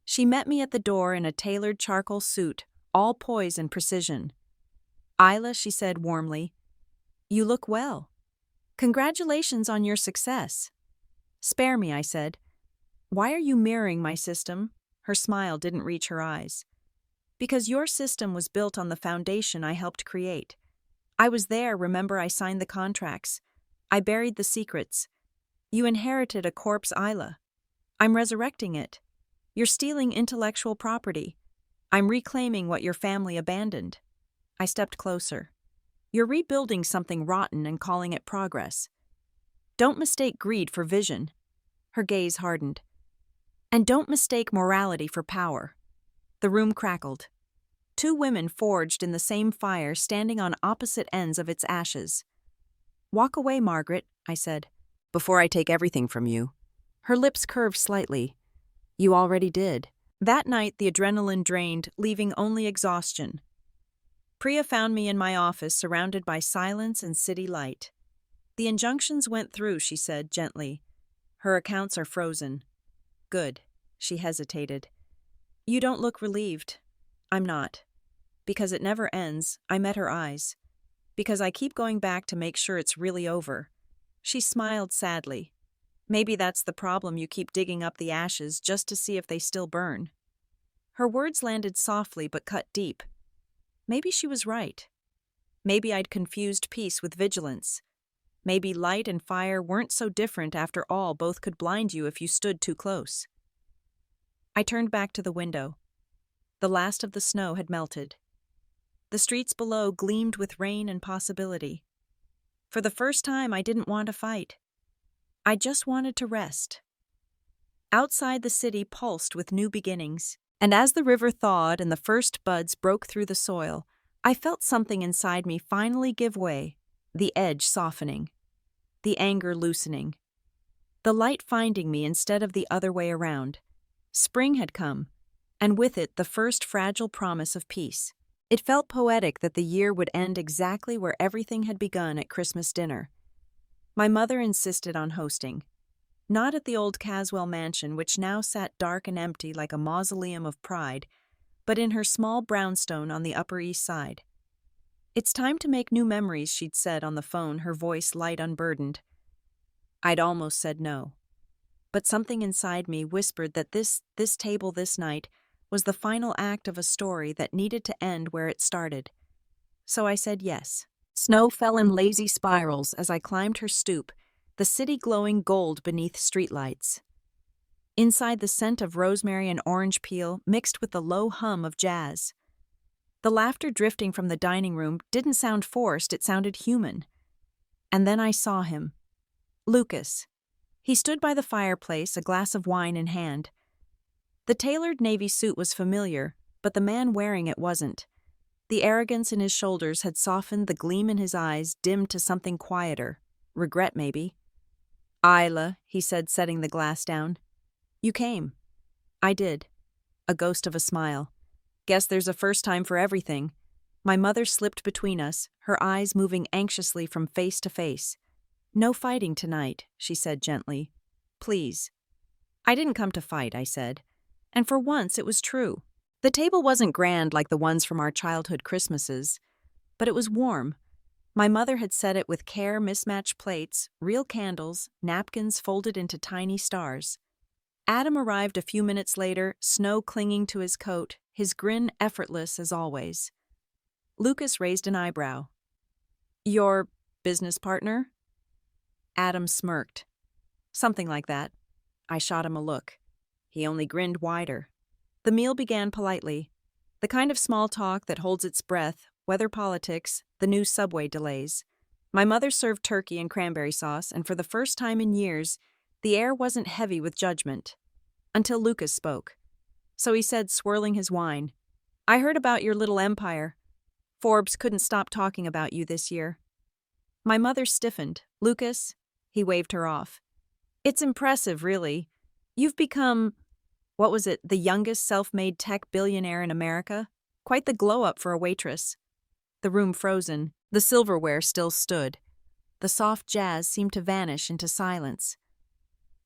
She met me at the door in a tailored charcoal suit, all poise and precision. "Isla," she said warmly, "you look well. Congratulations on your success." "Spare me," I said. "Why are you mirroring my system?" Her smile didn't reach her eyes. "Because your system was built on the foundation I helped create. I was there, remember I signed the contracts. I buried the secrets. You inherited a corpse, Isla. I'm resurrecting it. You're stealing intellectual property. I'm reclaiming what your family abandoned." I stepped closer. "You're rebuilding something rotten and calling it progress. Don't mistake greed for vision." Her gaze hardened. "And don't mistake morality for power." The room crackled. 2 women forged in the same fire, standing on opposite ends of its ashes. "Walk away, Margaret," I said, "before I take everything from you." Her lips curved slightly. "You already did." That night, the adrenaline drained, leaving only exhaustion. Priya found me in my office, surrounded by silence and city light. "The injunctions went through," she said gently. "Her accounts are frozen." "Good." She hesitated. "You don't look relieved." "I'm not. Because it never ends." I met her eyes. "Because I keep going back to make sure it's really over." She smiled sadly. "Maybe that's the problem, you keep digging up the ashes just to see if they still burn." Her words landed softly but cut deep. Maybe she was right. Maybe I'd confused peace with vigilance. Maybe light and fire weren't so different after all, both could blind you if you stood too close. I turned back to the window. The last of the snow had melted. The streets below gleamed with rain and possibility. For the first time, I didn't want to fight. I just wanted to rest. Outside, the city pulsed with new beginnings, and as the river thawed and the first buds broke through the soil, I felt something inside me finally give way, the edge softening, the anger loosening, the light finding me instead of the other way around. Spring had come, and with it the first fragile promise of peace. It felt poetic that the year would end exactly where everything had begun at Christmas dinner. My mother insisted on hosting. Not at the old Caswell mansion, which now sat dark and empty like a mausoleum of pride, but in her small brownstone on the Upper East Side. "It's time to make new memories," she'd said on the phone, her voice light unburdened. I'd almost said no. But something inside me whispered that this table this night was the final act of a story that needed to end where it started. So I said yes. Snow fell in lazy spirals as I climbed her stoop, the city glowing gold beneath streetlights. Inside, the scent of rosemary and orange peel mixed with the low hum of jazz. The laughter drifting from the dining room didn't sound forced, it sounded human. And then I saw him. Lucas. He stood by the fireplace, a glass of wine in hand. The tailored navy suit was familiar, but the man wearing it wasn't. The arrogance in his shoulders had softened, the gleam in his eyes dimmed to something quieter. Regret, maybe. "Isla," he said, setting the glass down. "You came." I did. A ghost of a smile. "Guess there's a first time for everything." My mother slipped between us, her eyes moving anxiously from face to face. "No fighting tonight," she said gently. "Please." "I didn't come to fight," I said. And for once it was true. The table wasn't grand like the ones from our childhood Christmases, but it was warm. My mother had set it with care, mismatched plates, real candles, napkins folded into tiny stars. Adam arrived a few minutes later, snow clinging to his coat, his grin effortless as always. Lucas raised an eyebrow. "Your business partner?" Adam smirked. "Something like that." I shot him a look. He only grinned wider. The meal began politely. The kind of small talk that holds its breath, weather politics, the new subway delays. My mother served turkey and cranberry sauce, and for the first time in years, the air wasn't heavy with judgment. Until Lucas spoke. So he said, swirling his wine, "I heard about your little empire. Forbes couldn't stop talking about you this year." My mother stiffened. "Lucas," he waved her off. "It's impressive, really. You've become, what was it, the youngest self-made tech billionaire in America? Quite the glow-up for a waitress." The room frozen. The silverware still stood. The soft jazz seemed to vanish into silence.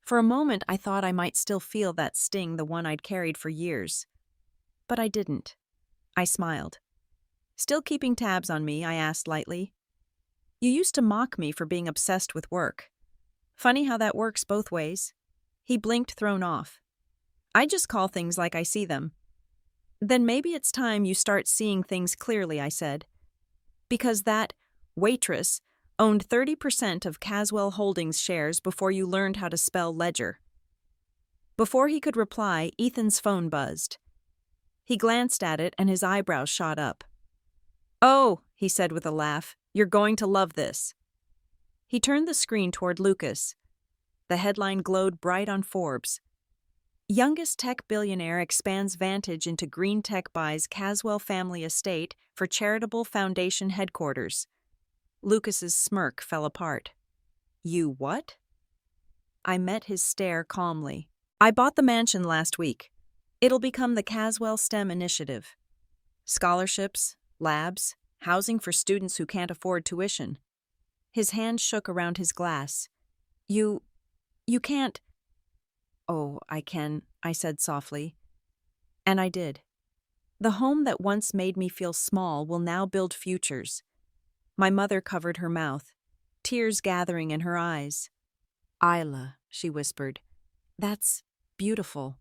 For a moment, I thought I might still feel that sting, the one I'd carried for years. But I didn't. I smiled. "Still keeping tabs on me?" I asked lightly. "You used to mock me for being obsessed with work. Funny how that works both ways." He blinked, thrown off. "I just call things like I see them." "Then maybe it's time you start seeing things clearly," I said. "Because that Waitress owned 30% of Caswell Holdings shares before you learned how to spell ledger." Before he could reply, Ethan's phone buzzed. He glanced at it and his eyebrows shot up. "Oh," he said with a laugh, "you're going to love this." He turned the screen toward Lucas. The headline glowed bright on Forbes. "Youngest tech billionaire expands vantage into green tech buys Caswell family estate for charitable foundation headquarters." Lucas's smirk fell apart. "You what?" I met his stare calmly. "I bought the mansion last week. It'll become the Caswell STEM initiative. Scholarships, labs, housing for students who can't afford tuition." His hand shook around his glass. You can't." "Oh, I can," I said softly. And I did. The home that once made me feel small will now build futures. My mother covered her mouth, tears gathering in her eyes. "Isla," she whispered. "That's beautiful."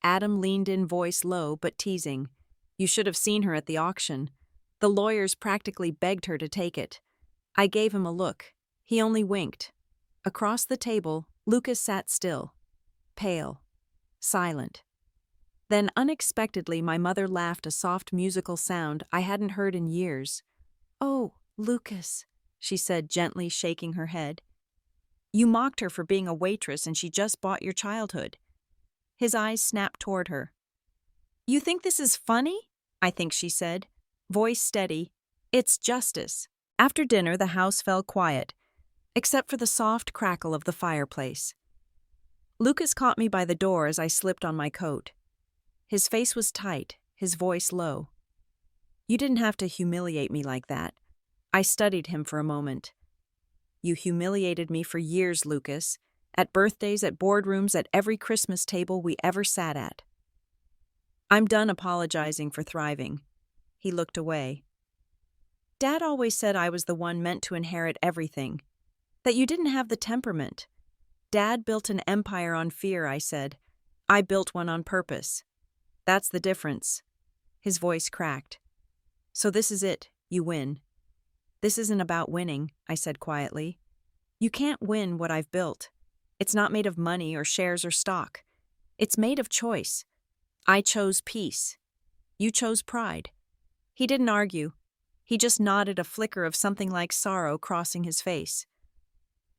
Adam leaned in, voice low but teasing. "You should have seen her at the auction. The lawyers practically begged her to take it." I gave him a look. He only winked. Across the table, Lucas sat still, pale, silent. Then unexpectedly my mother laughed, a soft musical sound I hadn't heard in years. "Oh, Lucas," she said, gently shaking her head. "You mocked her for being a waitress and she just bought your childhood." His eyes snapped toward her. "You think this is funny?" I think she said, voice steady. "It's justice." After dinner, the house fell quiet, except for the soft crackle of the fireplace. Lucas caught me by the door as I slipped on my coat. His face was tight, his voice low. "You didn't have to humiliate me like that." I studied him for a moment. "You humiliated me for years, Lucas. At birthdays, at boardrooms, at every Christmas table we ever sat at. I'm done apologizing for thriving. He looked away. Dad always said I was the one meant to inherit everything, that you didn't have the temperament. Dad built an empire on fear, I said. I built one on purpose. That's the difference. His voice cracked. So this is it, you win. This isn't about winning, I said quietly. You can't win what I've built. It's not made of money or shares or stock. It's made of choice. I chose peace. You chose pride. He didn't argue. He just nodded, a flicker of something like sorrow crossing his face.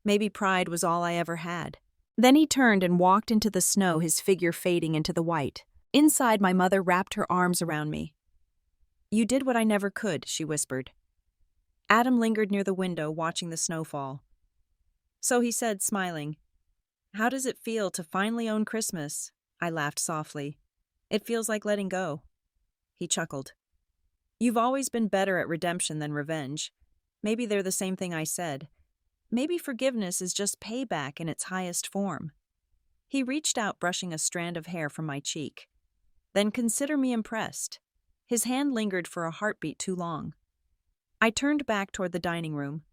Maybe pride was all I ever had. Then he turned and walked into the snow, his figure fading into the white. Inside, my mother wrapped her arms around me. You did what I never could, she whispered. Adam lingered near the window, watching the snowfall. So he said, smiling, "How does it feel to finally own Christmas?" I laughed softly. "It feels like letting go." He chuckled. "You've always been better at redemption than revenge. Maybe they're the same thing," I said. "Maybe forgiveness is just payback in its highest form." He reached out, brushing a strand of hair from my cheek. "Then consider me impressed." His hand lingered for a heartbeat too long. I turned back toward the dining room.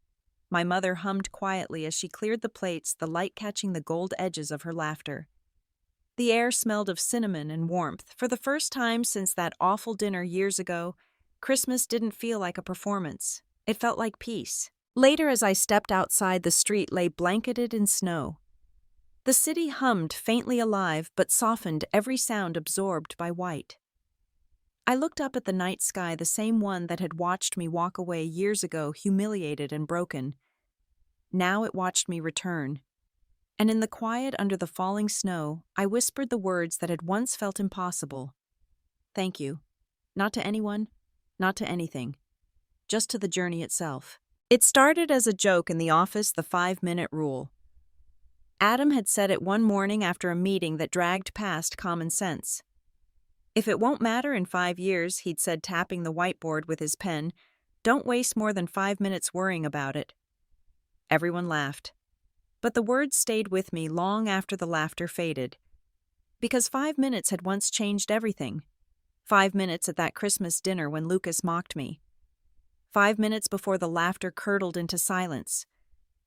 My mother hummed quietly as she cleared the plates, the light catching the gold edges of her laughter. The air smelled of cinnamon and warmth. For the first time since that awful dinner years ago, Christmas didn't feel like a performance. It felt like peace. Later, as I stepped outside, the street lay blanketed in snow. The city hummed, faintly alive, but softened, every sound absorbed by white. I looked up at the night sky, the same one that had watched me walk away years ago, humiliated and broken. Now it watched me return. And in the quiet under the falling snow, I whispered the words that had once felt impossible. Thank you. Not to anyone, not to anything. Just to the journey itself. It started as a joke in the office, the 5-minute rule. Adam had said it one morning after a meeting that dragged past common sense. If it won't matter in 5 years, he'd said, tapping the whiteboard with his pen, don't waste more than 5 minutes worrying about it. Everyone laughed. But the words stayed with me long after the laughter faded. Because 5 minutes had once changed everything. 5 minutes at that Christmas dinner when Lucas mocked me. 5 minutes before the laughter curdled into silence.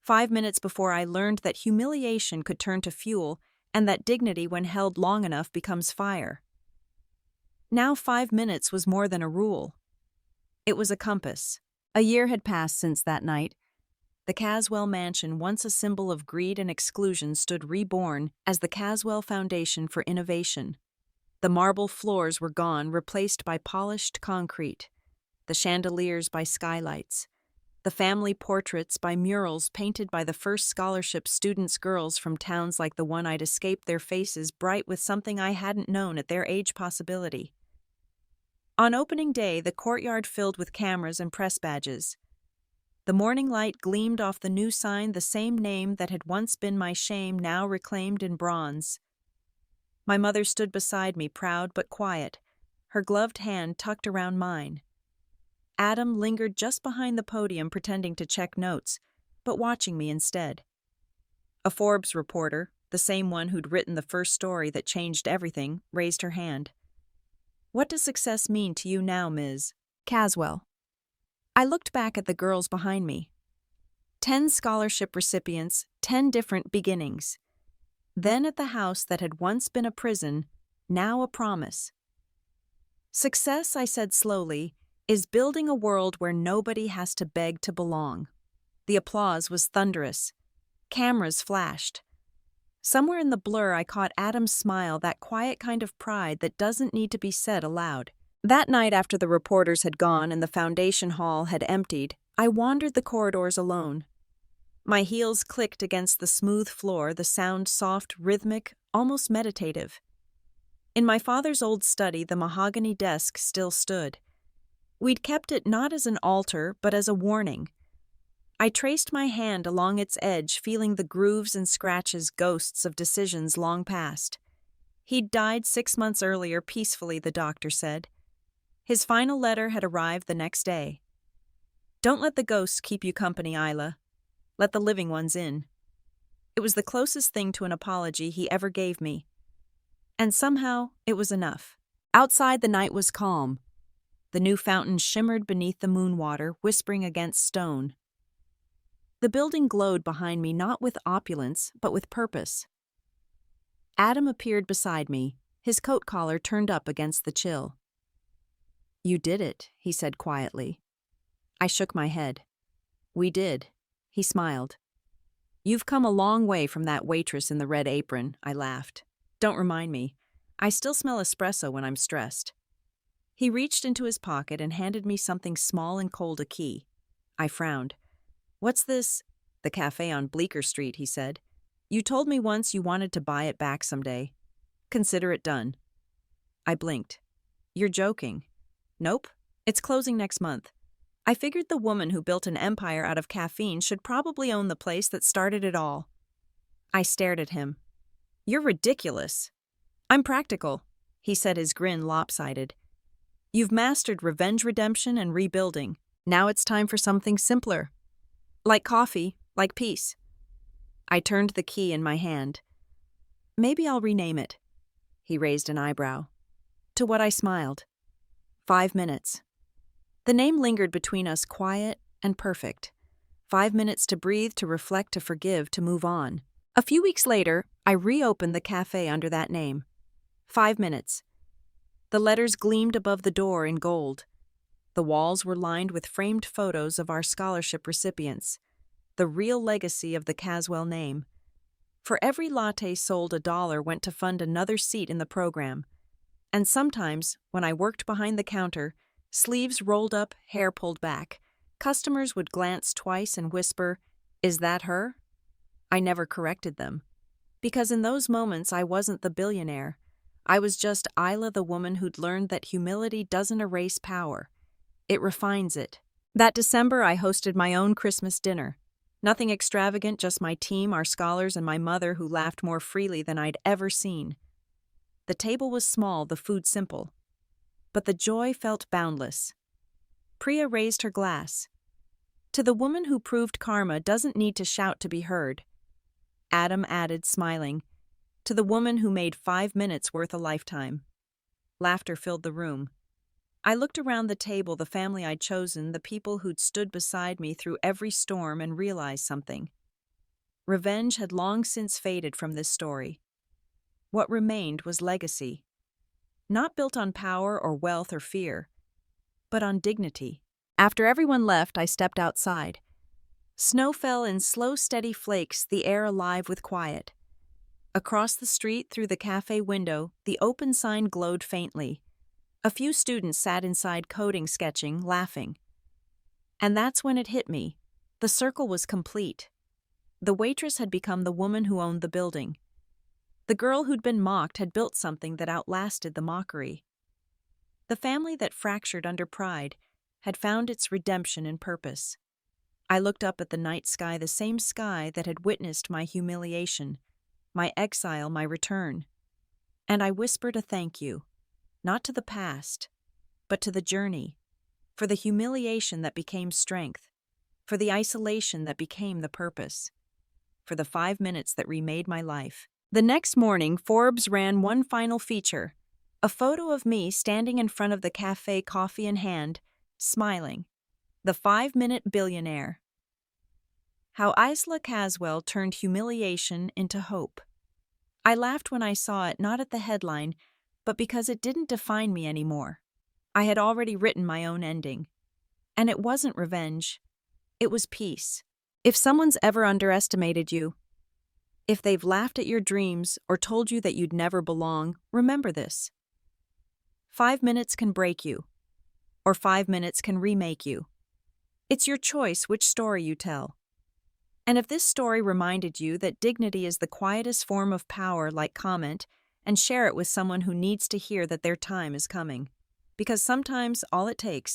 5 minutes before I learned that humiliation could turn to fuel and that dignity, when held long enough, becomes fire. Now 5 minutes was more than a rule. It was a compass. A year had passed since that night. The Caswell mansion, once a symbol of greed and exclusion, stood reborn as the Caswell Foundation for Innovation. The marble floors were gone, replaced by polished concrete. The chandeliers by skylights. The family portraits by murals painted by the first scholarship students, girls from towns like the one I'd escaped, their faces bright with something I hadn't known at their age: possibility. On opening day, the courtyard filled with cameras and press badges. The morning light gleamed off the new sign, the same name that had once been my shame, now reclaimed in bronze. My mother stood beside me, proud but quiet, her gloved hand tucked around mine. Adam lingered just behind the podium, pretending to check notes, but watching me instead. A Forbes reporter, the same one who'd written the first story that changed everything, raised her hand. "What does success mean to you now, Ms. Caswell?" I looked back at the girls behind me. 10 scholarship recipients, 10 different beginnings. Then at the house that had once been a prison, now a promise. "Success," I said slowly, "is building a world where nobody has to beg to belong." The applause was thunderous. Cameras flashed. Somewhere in the blur I caught Adam's smile, that quiet kind of pride that doesn't need to be said aloud. That night, after the reporters had gone and the foundation hall had emptied, I wandered the corridors alone. My heels clicked against the smooth floor, the sound soft, rhythmic, almost meditative. In my father's old study, the mahogany desk still stood. We'd kept it not as an altar, but as a warning. I traced my hand along its edge, feeling the grooves and scratches, ghosts of decisions long past. He'd died 6 months earlier, peacefully, the doctor said. His final letter had arrived the next day. "Don't let the ghosts keep you company, Isla. Let the living ones in." It was the closest thing to an apology he ever gave me. And somehow, it was enough. Outside, the night was calm. The new fountain shimmered beneath the moon water, whispering against stone. The building glowed behind me not with opulence, but with purpose. Adam appeared beside me, his coat collar turned up against the chill. "You did it," he said quietly. I shook my head. "We did." He smiled. "You've come a long way from that waitress in the red apron," I laughed. "Don't remind me. I still smell espresso when I'm stressed." He reached into his pocket and handed me something small and cold, a key. I frowned. "What's this?" "The cafe on Bleecker Street," he said. "You told me once you wanted to buy it back someday. Consider it done." I blinked. "You're joking." "Nope. It's closing next month. I figured the woman who built an empire out of caffeine should probably own the place that started it all." I stared at him. "You're ridiculous." "I'm practical," he said, his grin lopsided. "You've mastered revenge, redemption, and rebuilding. Now it's time for something simpler. Like coffee, like peace." I turned the key in my hand. "Maybe I'll rename it." He raised an eyebrow. To what I smiled. 5 minutes. The name lingered between us, quiet and perfect. 5 minutes to breathe, to reflect, to forgive, to move on. A few weeks later, I reopened the cafe under that name. 5 minutes. The letters gleamed above the door in gold. The walls were lined with framed photos of our scholarship recipients, the real legacy of the Caswell name. For every latte sold, $1 went to fund another seat in the program. And sometimes, when I worked behind the counter, sleeves rolled up, hair pulled back, customers would glance twice and whisper, "Is that her?" I never corrected them. Because in those moments I wasn't the billionaire. I was just Isla, the woman who'd learned that humility doesn't erase power. It refines it. That December, I hosted my own Christmas dinner. Nothing extravagant, just my team, our scholars, and my mother, who laughed more freely than I'd ever seen. The table was small, the food simple. But the joy felt boundless. Priya raised her glass. "To the woman who proved karma doesn't need to shout to be heard." Adam added, smiling, "To the woman who made 5 minutes worth a lifetime." Laughter filled the room. I looked around the table, the family I'd chosen, the people who'd stood beside me through every storm, and realized something. Revenge had long since faded from this story. What remained was legacy. Not built on power or wealth or fear, but on dignity. After everyone left, I stepped outside. Snow fell in slow, steady flakes, the air alive with quiet. Across the street, through the cafe window, the open sign glowed faintly. A few students sat inside coding, sketching, laughing. And that's when it hit me. The circle was complete. The waitress had become the woman who owned the building. The girl who'd been mocked had built something that outlasted the mockery. The family that fractured under pride had found its redemption in purpose. I looked up at the night sky, the same sky that had witnessed my humiliation, my exile, my return. And I whispered a thank you, not to the past, but to the journey, for the humiliation that became strength, for the isolation that became the purpose, for the 5 minutes that remade my life. The next morning, Forbes ran one final feature, a photo of me standing in front of the cafe, coffee in hand, smiling. The 5-minute billionaire. How Isla Caswell turned humiliation into hope. I laughed when I saw it, not at the headline, but because it didn't define me anymore. I had already written my own ending. And it wasn't revenge. It was peace. If someone's ever underestimated you, if they've laughed at your dreams or told you that you'd never belong, remember this. 5 minutes can break you, or 5 minutes can remake you. It's your choice which story you tell. And if this story reminded you that dignity is the quietest form of power, like, comment, and share it with someone who needs to hear that their time is coming. Because sometimes all it takes